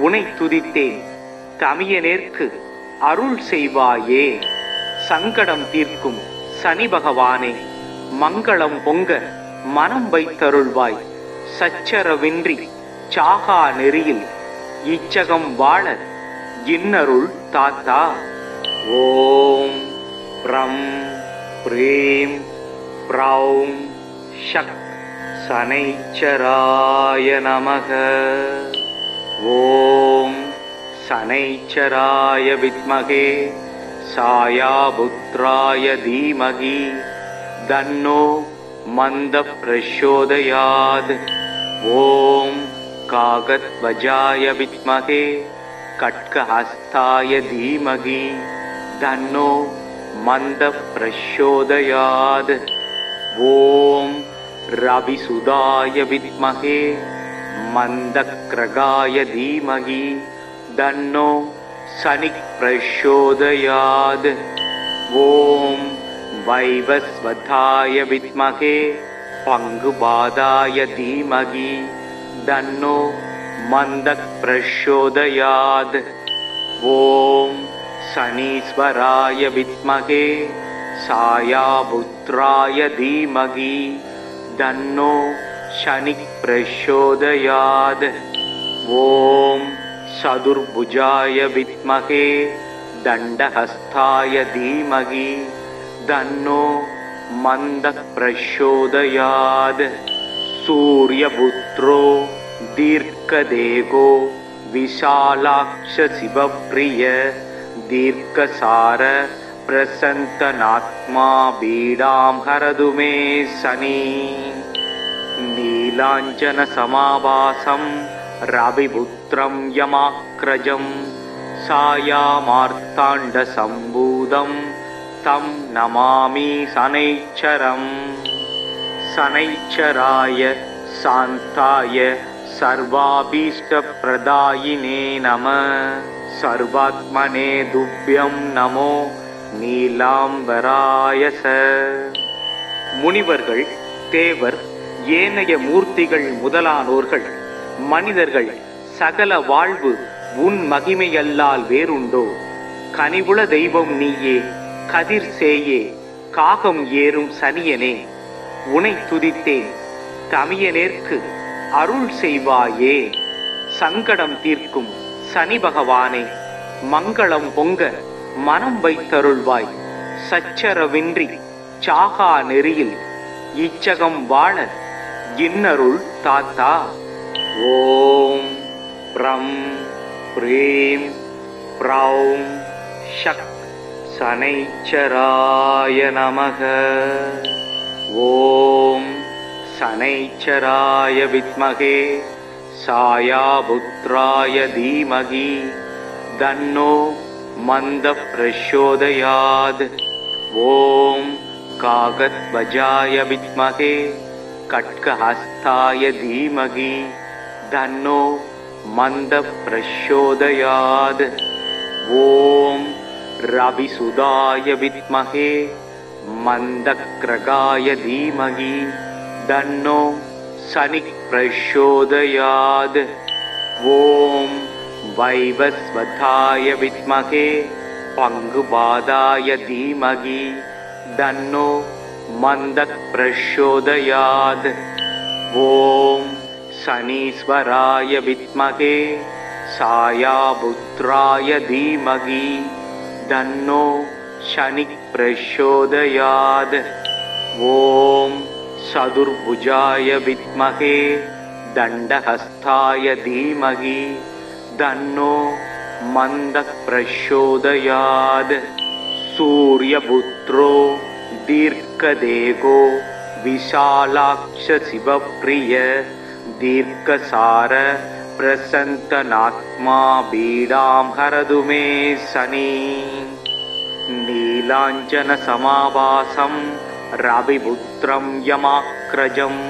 உனை துதித்தேன் தமியனேற்கு அருள் செய்வாயே. சங்கடம் தீர்க்கும் சனி பகவானே, மங்களம் பொங்க மனம் வைத்தருள்வாய். சச்சரவின்றி சாகா நெறியில் இச்சகம் வாழ இன்னருள் தாத்தா. ஓம் ப்ரம் ப்ரீம் ப்ரௌம் ஷக் சனைச்சராய நமக. ஓம் சனைச்சராய வித்மகே சாயாபுத்ராய தீமகி தன்னோ மந்தः பிரச்சோதயாத். ஓம் காகத்வஜாய வித்மகே கட்கஹஸ்தாய தீமகி தன்னோ மந்தः பிரச்சோதயாத். ஓம் ரவிசுதாய வித்மகே மந்தக்ரகாய தீமகி தன்னோ சனிக் பிரச்சோதயாத். ஓம் வைவஸ்வதாய வித்மகே பங்குபாதாய தீமகி தன்னோ மந்தக் பிரச்சோதயாத். ஓம் சனீஸ்வராய வித்மகே சாயாபுத்ராய தீமகி தன்னோ சனிக் பிரச்சோதயாத். ஓம் சதுர்புஜாய வித்மகே தண்டஹஸ்தாய தீமகி தன்னோ மந்தக் பிரச்சோதயாத். சூர்யபுத்ரோ தீர்க்கதேகோ விஷாலாக்ஷ சிவப்ரிய தீர்க்கசார பிரசந்தனாத்மா பீடாம் ஹரது மே சனி. நீலாஞ்சன சமாபாசம் ரவிபுத்ரம் யமாக்ரஜம் சாயாமார்த்தாண்ட சம்பூதம் தம் நமாமி சனைச்சரம். சனைச்சராய சாந்தாய சர்வாபீஷ்ட பிரதாயினே நம. சர்வாத்மனே துப்யம் நமோ நீலாம்பராயச. முனிவர்கள், தேவர், ஏனைய மூர்த்திகள் முதலானோர்கள், மனிதர்கள் சகல வாழ்வு உன் மகிமையல்லால் வேறுண்டோ? கனிவுள தெய்வம் நீயே, கதிர் சேயே, காகம் ஏறும் சனியனே, உனை துதித்தேன் தமியனேற்கு அருள் செய்வாயே. சங்கடம் தீர்க்கும் சனி பகவானே, மங்களம் பொங்க மனம் வைத்தருள்வாய். சச்சரவின்றி சாகா நெறியில் இச்சகம் வாழ இன்னருள் தாத்தா. ஓம் ப்ரம் ப்ரீம் ப்ரௌம் ஷக் சனைச்சராய நமக. ஓம் சனைச்சராய வித்மகே சாயாபுத்ராய தீமகி தன்னோ மந்த பிரச்சோதயாத். ஓம் காகத்வஜாய வித்மகே கட்கஹஸ்தாய தீமகி தன்னோ மந்த பிரச்சோதயாத். ஓம் ரவிசுதாய வித்மகே மந்தக்ரகாய தீமகி தன்னோ சனிக் பிரச்சோதயாத். ஓம் வைவஸ்வதாய வித்மகே பங்குபாதாய தீமகி தன்னோ மந்தக் பிரச்சோதயாத். ஓம் சனீஸ்வராய வித்மகே சாயாபுத்ராய தீமகி தன்னோ சனிக் பிரச்சோதயாத். ஓம் சதுர்புஜாய வித்மகே தண்டஹஸ்தாய தீமகி தன்னோ மந்தக் பிரச்சோதயாத். சூர்யபுத்ரோ தீர்க்கதேகோ விஷாலாக்ஷ சிவப்ரிய தீர்க்கசார பிரசந்தனாத்மா பீடாம் ஹரது மே சனி. நீலாஞ்சன சமாபாசம் ரவிபுத்ரம் யமாக்ரஜம்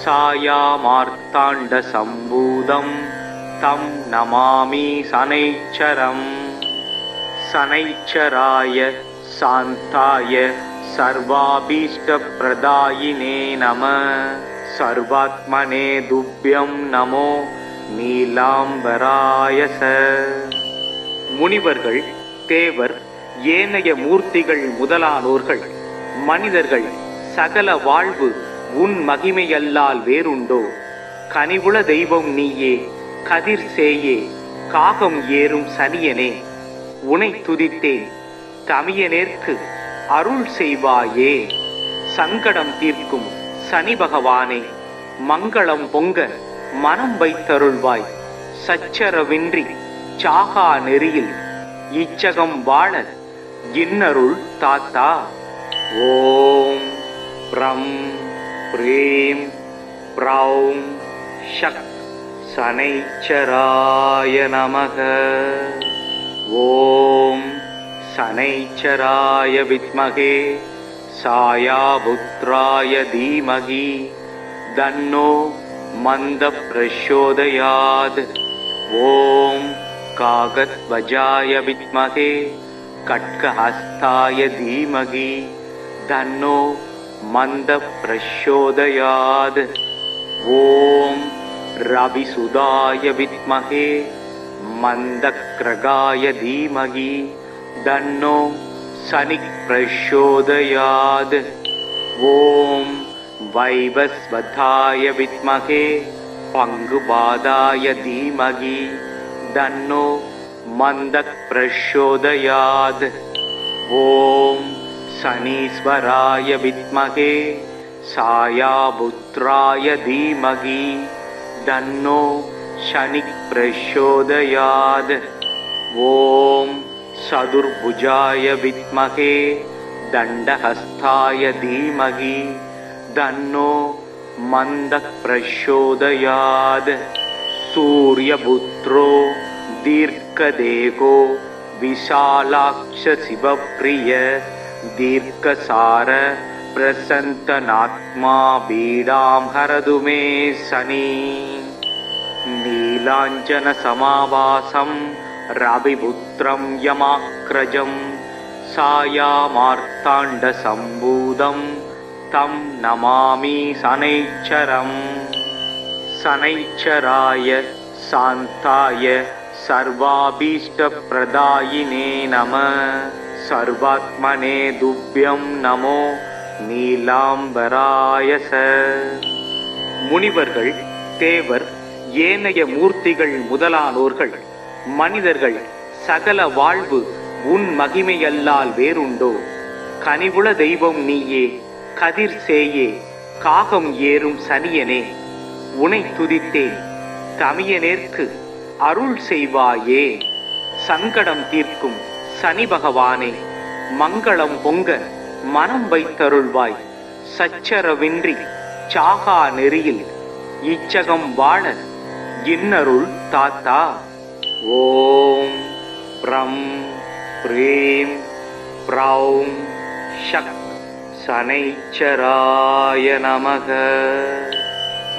சாயாமார்த்தாண்ட சம்பூதம் தம் நமாமி சனைச்சரம். சனைச்சராய சாந்தாய சர்வாபீஷ்ட பிரதாயினே நம. சர்வாத்மனே துப்யம் நமோ நீலாம்பராயச. முனிவர்கள், தேவர், ஏனைய மூர்த்திகள் முதலானோர்கள், மனிதர்கள் சகல வாழ்வு உன் மகிமையல்லால் வேறுண்டோ? கனிவுள தெய்வம் நீயே, கதிர் சேயே, காகம் ஏறும் சனியனே, உனை துதித்தேன் தமியனேற்கு அருள் செய்வாயே. சங்கடம் தீர்க்கும் சனி பகவானே, மங்களம் பொங்க மனம் வைத்தருள்வாய். சச்சரவின்றி சாகா நெறியில் இச்சகம் வாழ இன்னருள் தாத்தா. ஓம் ப்ரம் ப்ரீம் ப்ரௌம் ஷக் சனைச்சராய நமக. ஓம் சனைச்சராய வித்மகே சாயாபுத்ராய தீமகி தன்னோ மந்த பிரச்சோதயாத். ஓம் காகத்வஜாய வித்மகே கட்கஹஸ்தாய தீமகி தன்னோ மந்த பிரச்சோதயாத். ஓம் रविसुदाय विद्महे मन्दक्रगाय धीमहि तन्नो शनिः प्रचोदयात्। ॐ वैवस्वताय विद्महे पङ्गुपादाय धीमहि तन्नो मन्दः प्रचोदयात्। ॐ शनीश्वराय विद्महे सायापुत्राय धीमहि तन्नो शनिः प्रचोदयात्। ॐ चतुर्भुजाय विद्महे दण्डहस्ताय धीमहि तन्नो मन्दः प्रचोदयात्। सूर्यपुत्रो दीर्घदेहो विशालाक्ष शिवप्रिय दीर्घसार प्रसन्तनात्मा पीडां हरतु मे शनि। नीलाञ्जनसमाभासं रविपुत्रं यमाग्रजं सायामार्ताण्डसम्भूतं तं नमामि शनैश्चरम्। शनैश्चराय शान्ताय सर्वाभीष्टप्रदायिने नमः। सर्वात्मने तुभ्यं नमो நீலாம்பராய ச. முனிவர்கள், தேவர், ஏனைய மூர்த்திகள் முதலானோர்கள், மனிதர்கள் சகல வாழ்வு உன் மகிமையல்லால் வேறுண்டோ? கனிவுள தெய்வம் நீயே, கதிர் சேயே, காகம் ஏறும் சனியனே, உனை துதித்தேன் தமியனேற்கு அருள் செய்வாயே. சங்கடம் தீர்க்கும் சனி பகவானே, மங்களம் பொங்க மனம் வைத்தருள்வாய். சச்சரவின்றி சாகா நெறியில் இச்சகம் வாழ இன்னருள் தாத்தா. ஓம் ப்ரம் ப்ரீம் ப்ரௌம் ஷக் சனைச்சராய நமக.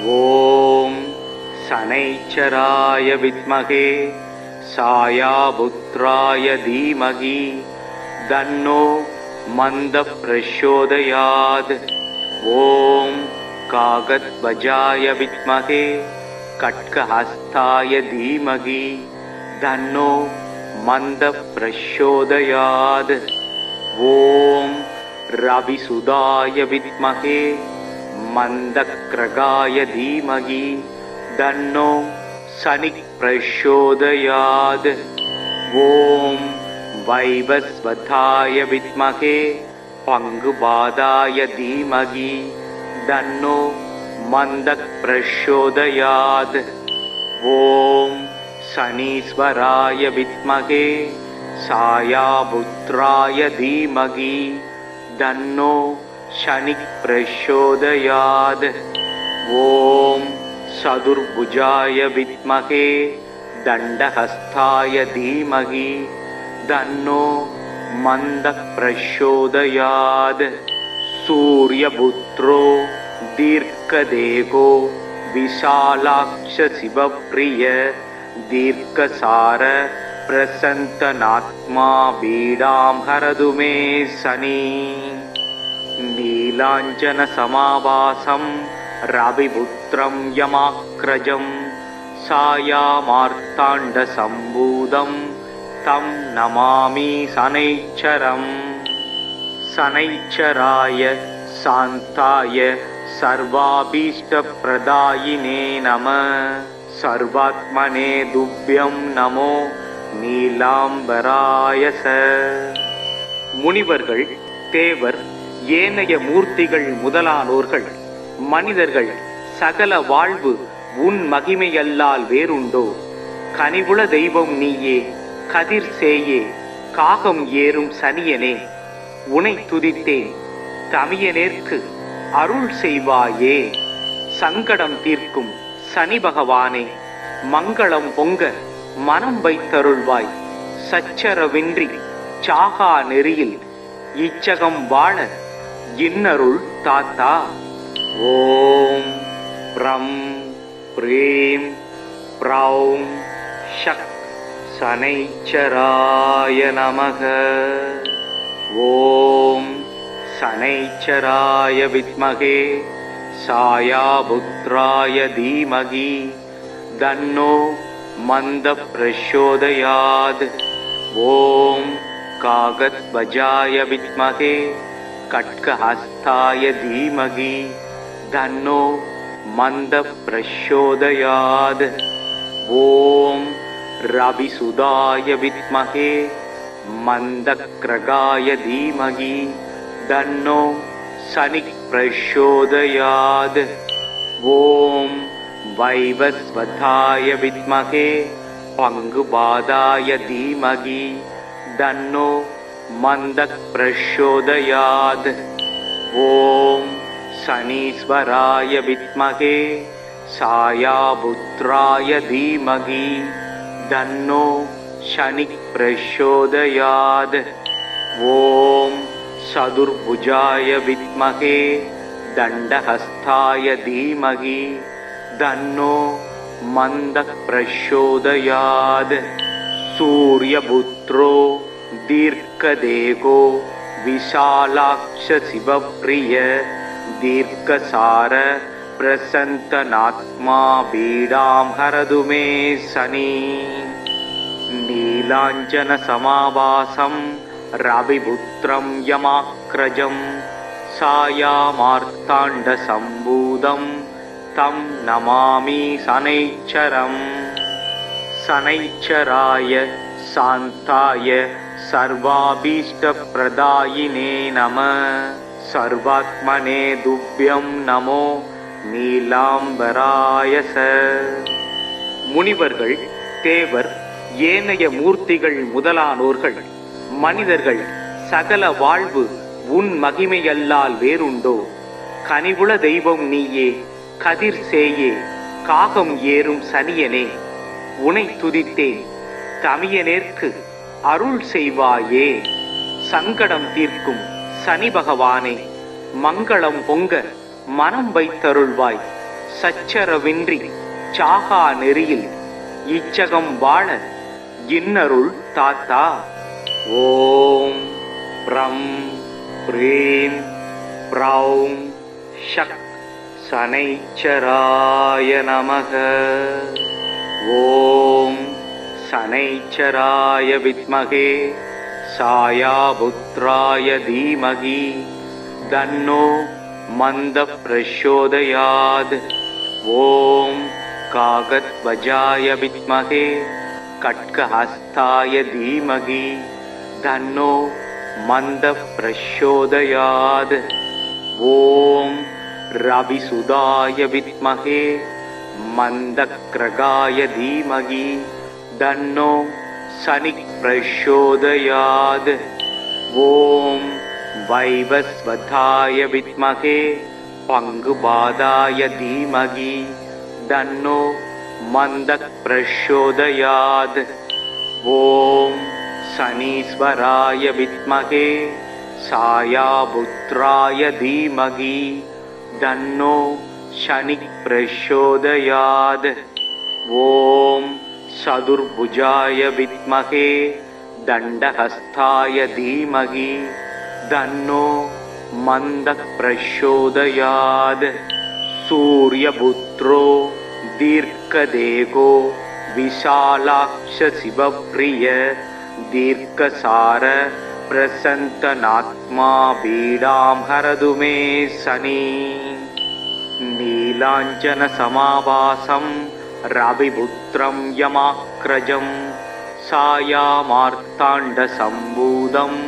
ஓம் சனைச்சராய வித்மகே சாயாபுத்ராய தீமகி தன்னோ மந்த பிரச்சோதயாத். ஓம் காகத்வஜாய வித்மகே கட்கஹஸ்தாய தீமகி தன்னோ மந்த பிரச்சோதயாத். ஓம் ரவிசுதாய வித்மகே மந்தக்ரகாய தீமகி தன்னோ சனிः பிரச்சோதயாத். ஓம் வைவஸ்வதாய வித்மகே பங்குபாதாய தீமகி தன்னோ மந்தः பிரச்சோதயாத். ஓம் சனீஸ்வராய வித்மகே சாயாபுத்ராய தீமகி தன்னோ शनिः प्रचोदयात्. ओम चतुर्भुजाय विद्महे दण्डहस्ताय धीमहि तन्नो मन्दः प्रचोदयात्. सूर्यपुत्रो दीर्घदेहो विशालाक्ष शिवप्रिय दीर्घसार प्रसन्तनात्मा पीडां हरतु मे शनि. नीलाञ्जनसमाभासं रविपुत्रं यमाग्रजं सायामार्ताण्डसम्भूतं तं नमामि शनैश्चरम्. शनैश्चराय शान्ताय सर्वाभीष्टप्रदायिने नमः. सर्वात्मने तुभ्यं नमो நீலாம்பராய ச. முனிவர்கள், தேவர், ஏனைய மூர்த்திகள் முதலானோர்கள், மனிதர்கள் சகல வாழ்வு உன் மகிமையல்லால் வேறுண்டோ? கனிவுள தெய்வம் நீயே, கதிர் சேயே, காகம் ஏறும் சனியனே, உனை துதித்தேன் தமியனேற்கு அருள் செய்வாயே. சங்கடம் தீர்க்கும் சனி பகவானே, மங்களம் பொங்க மனம் வைத்தருள்வாய். சச்சரவின்றி சாகா நெறியில் இச்சகம் வாழ இன்னருள் தாத்தா. ஓம் ப்ரம் ப்ரீம் ப்ரௌம் ஷக் சனைச்சராய நமக. ஓம் சனைச்சராய வித்மகே சாயாபுத்ராய தீமகி தன்னோ மந்த பிரச்சோதயாத். ஓம் காகத்வஜாய வித்மகே கட்கஹஸ்தாய தீமகி தன்னோ மந்த பிரச்சோதயாத். ஓம் ரவிசுதாய வித்மகே மந்தக்ரகாய தீமகி தன்னோ சனி பிரச்சோதயாத். ஓம் வைவஸ்வதாய வித்மகே பங்குபாதாய தீமகி தன்னோ மந்தக் பிரச்சோதயாத். ஓம் சனீஸ்வராய வித்மகே சாயாபுத்ராய தீமகி தன்னோ சனி பிரச்சோதயாத். ஓம் சதுர்புஜாய வித்மகே தண்டஹஸ்தாய தீமகி தன்னோ மந்தக் பிரச்சோதயாத். சூர்யபுத்ரோ தீர்க்கதேகோ விஷாலாக்ஷ சிவப்ரிய தீர்க்கசார பிரசந்தநாத்மா பீடாம் ஹரது மே சனி. நீலாஞ்சன சமாவாசம் ரவிபுத்ரம் யமாக்ரஜம் சாயாமார்த்தாண்ட சம்பூதம் தம் நமாமி சனைச்சரம். சனைச்சராய சாந்தாய சர்வாபீஷ்ட பிரதாயினே நம. சர்வாத்மனே துப்யம் நமோ நீலாம்பராயச. முனிவர்கள், தேவர், ஏனைய மூர்த்திகள் முதலானோர்கள், மனிதர்கள் சகல வாழ்வு உன் மகிமையல்லால் வேறுண்டோ? கனிவுள தெய்வம் நீயே, கதிர் சேயே, காகம் ஏறும் சனியனே, உனை துதித்தேன் தமியனேற்கு அருள் செய்வாயே. சங்கடம் தீர்க்கும் சனி பகவானே, மங்களம் பொங்க மனம் வைத்தருள்வாய். சச்சரவின்றி சாகா நெறியில் இச்சகம் வாழ இன்னருள் தாத்தா. ஓம் ப்ரம் ப்ரீம் ப்ரௌம் ஷக் சனைச்சராய நமக. ஓம் சனைச்சராய வித்மகே சாயாபுத்ராய தீமகி தன்னோ மந்த பிரச்சோதயாத். ஓம் காகத்வஜாய வித்மகே கட்கஹஸ்தாய தீமகி தன்னோ மந்த பிரச்சோதயாத். ஓம் ரவிசுதாய வித்மகே மந்தக்ரகாய தீமகி தன்னோ சனி பிரச்சோதயாத். ஓம் வைவஸ்வதாய வித்மகே பங்குபாதாய தீமகி தன்னோ மந்தக் பிரச்சோதயாத். ஓம் சனீஸ்வராய வித்மகே சாயாபுத்ராய தீமகி தன்னோ சனி பிரச்சோதயாத். ஓம் சதுர்புஜாய வித்மகே தண்டஹஸ்தாய தீமகி தன்னோ மந்தக் பிரச்சோதயாத். சூர்யபுத்ரோ தீர்க்கதேகோ விஷாலாக்ஷ சிவப்ரிய தீர்க்கசார பிரசந்தநாத்மா பீடாம் ஹரது மே சனி. நீலாஞ்சன சமாவாசம் ரவிபுத்ரம் யமாக்ரஜம் சாயாமார்த்தாண்ட சம்பூதம்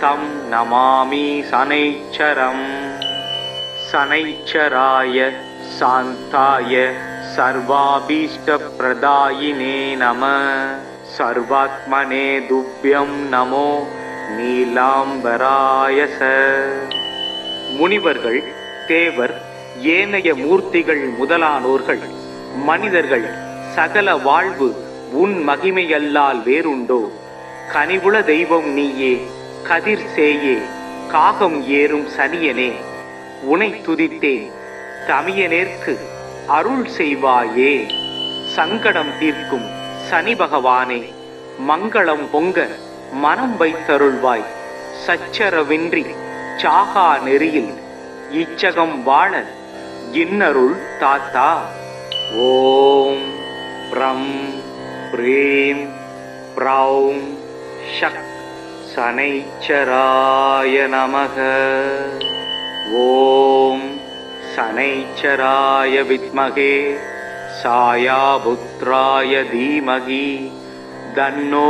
தம் நமாமி சனைச்சரம். சனைச்சராய சாந்தாய சர்வாபீஷ்ட பிரதாயினே நம. சர்வாத்மனே துப்யம் நமோ நீலாம்பராயச. முனிவர்கள், தேவர், ஏனைய மூர்த்திகள் முதலானோர்கள், மனிதர்கள் சகல வாழ்வு உன் மகிமையல்லால் வேறுண்டோ? கனிவுள தெய்வம் நீயே, கதிர் சேயே, காகம் ஏறும் சனியனே, உனை துதித்தேன் தமியனேற்கு அருள் செய்வாயே. சங்கடம் தீர்க்கும் சனி பகவானே, மங்களம் பொங்க மனம் வைத்தருள்வாய். சச்சரவின்றி சாகா நெறியில் இச்சகம் வாழ இன்னருள் தாத்தா. ஓம் प्ரம் ப்ரீம் ப்ரௌம் ஷக் சனைச்சராய நமக. ஓம் சனைச்சராய வித்மகே சாயாபுத்ராய தீமகி தன்னோ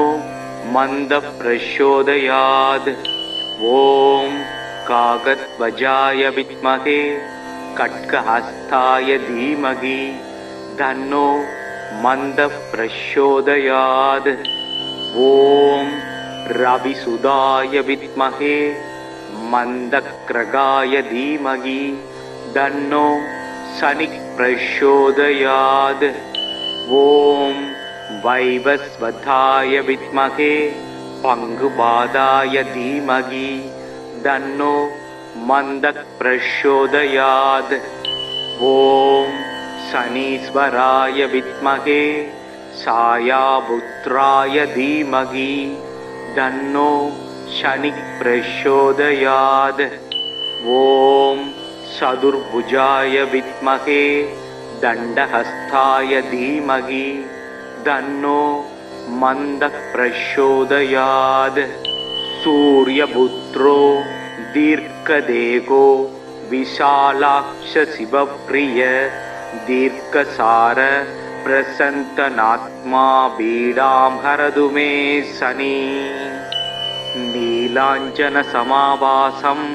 மந்த பிரச்சோதயாத். ஓம் காகத்வஜாய வித்மகே கட்கஹஸ்தாய தீமகி தன்னோ மந்த பிரச்சோதயாத். ஓம் ரவிசுதாய வித்மகே மந்தக்ரகாய தீமகி தன்னோ சனிக் பிரச்சோதயாத். ஓம் வைவஸ்வதாய வித்மகே பங்குபாதாய தீமகி தன்னோ மந்தக் பிரச்சோதயாத். ஓம் சனீஸ்வராய வித்மகே சாயாபுத்ராய தீமகி தன்னோ சனிக் பிரச்சோதயாத். ஓம் சதுர்புஜாய வித்மகே தண்டஹஸ்தாய தீமகி தன்னோ மந்தக் பிரச்சோதயாத். சூர்யபுத்ரோ தீர்க்கதேகோ விஷாலாக்ஷ சிவப்ரிய தீர்க்கசார பிரசந்தனாத்மா பீடாம் ஹரது மே சனி. நீலாஞ்சன சமாவாசம்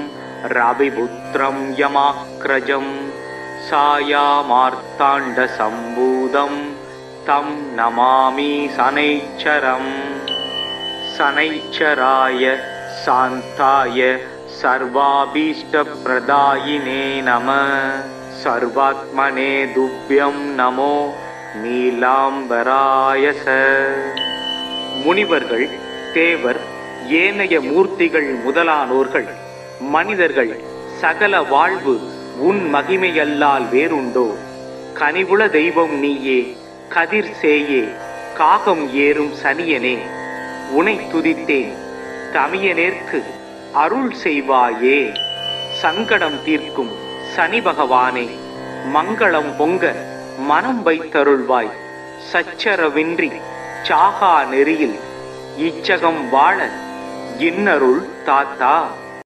ரவிபுத்ரம் யமாக்ரஜம் சாயாமார்த்தாண்ட சம்பூதம் தம் நமாமி சனைச்சரம். சனைச்சராய சாந்தாய சர்வாபீஷ்ட பிரதாயினே நம. சர்வாத்மனே துப்யம் நமோ நீலாம்பராய ச. முனிவர்கள், தேவர், ஏனைய மூர்த்திகள் முதலானோர்கள், மனிதர்கள் சகல வாழ்வு உன் மகிமையல்லால் வேறுண்டோ? கனிவுள தெய்வம் நீயே, கதிர் சேயே, காகம் ஏறும் சனியனே, உனை துதித்தேன் தமியனேற்கு அருள் செய்வாயே. சங்கடம் தீர்க்கும் சனி பகவானே, மங்களம் பொங்க மனம் வைத்தருள்வாய். சச்சரவின்றி சாகா நெறியில் இச்சகம் வாழ இன்னருள் தாத்தா.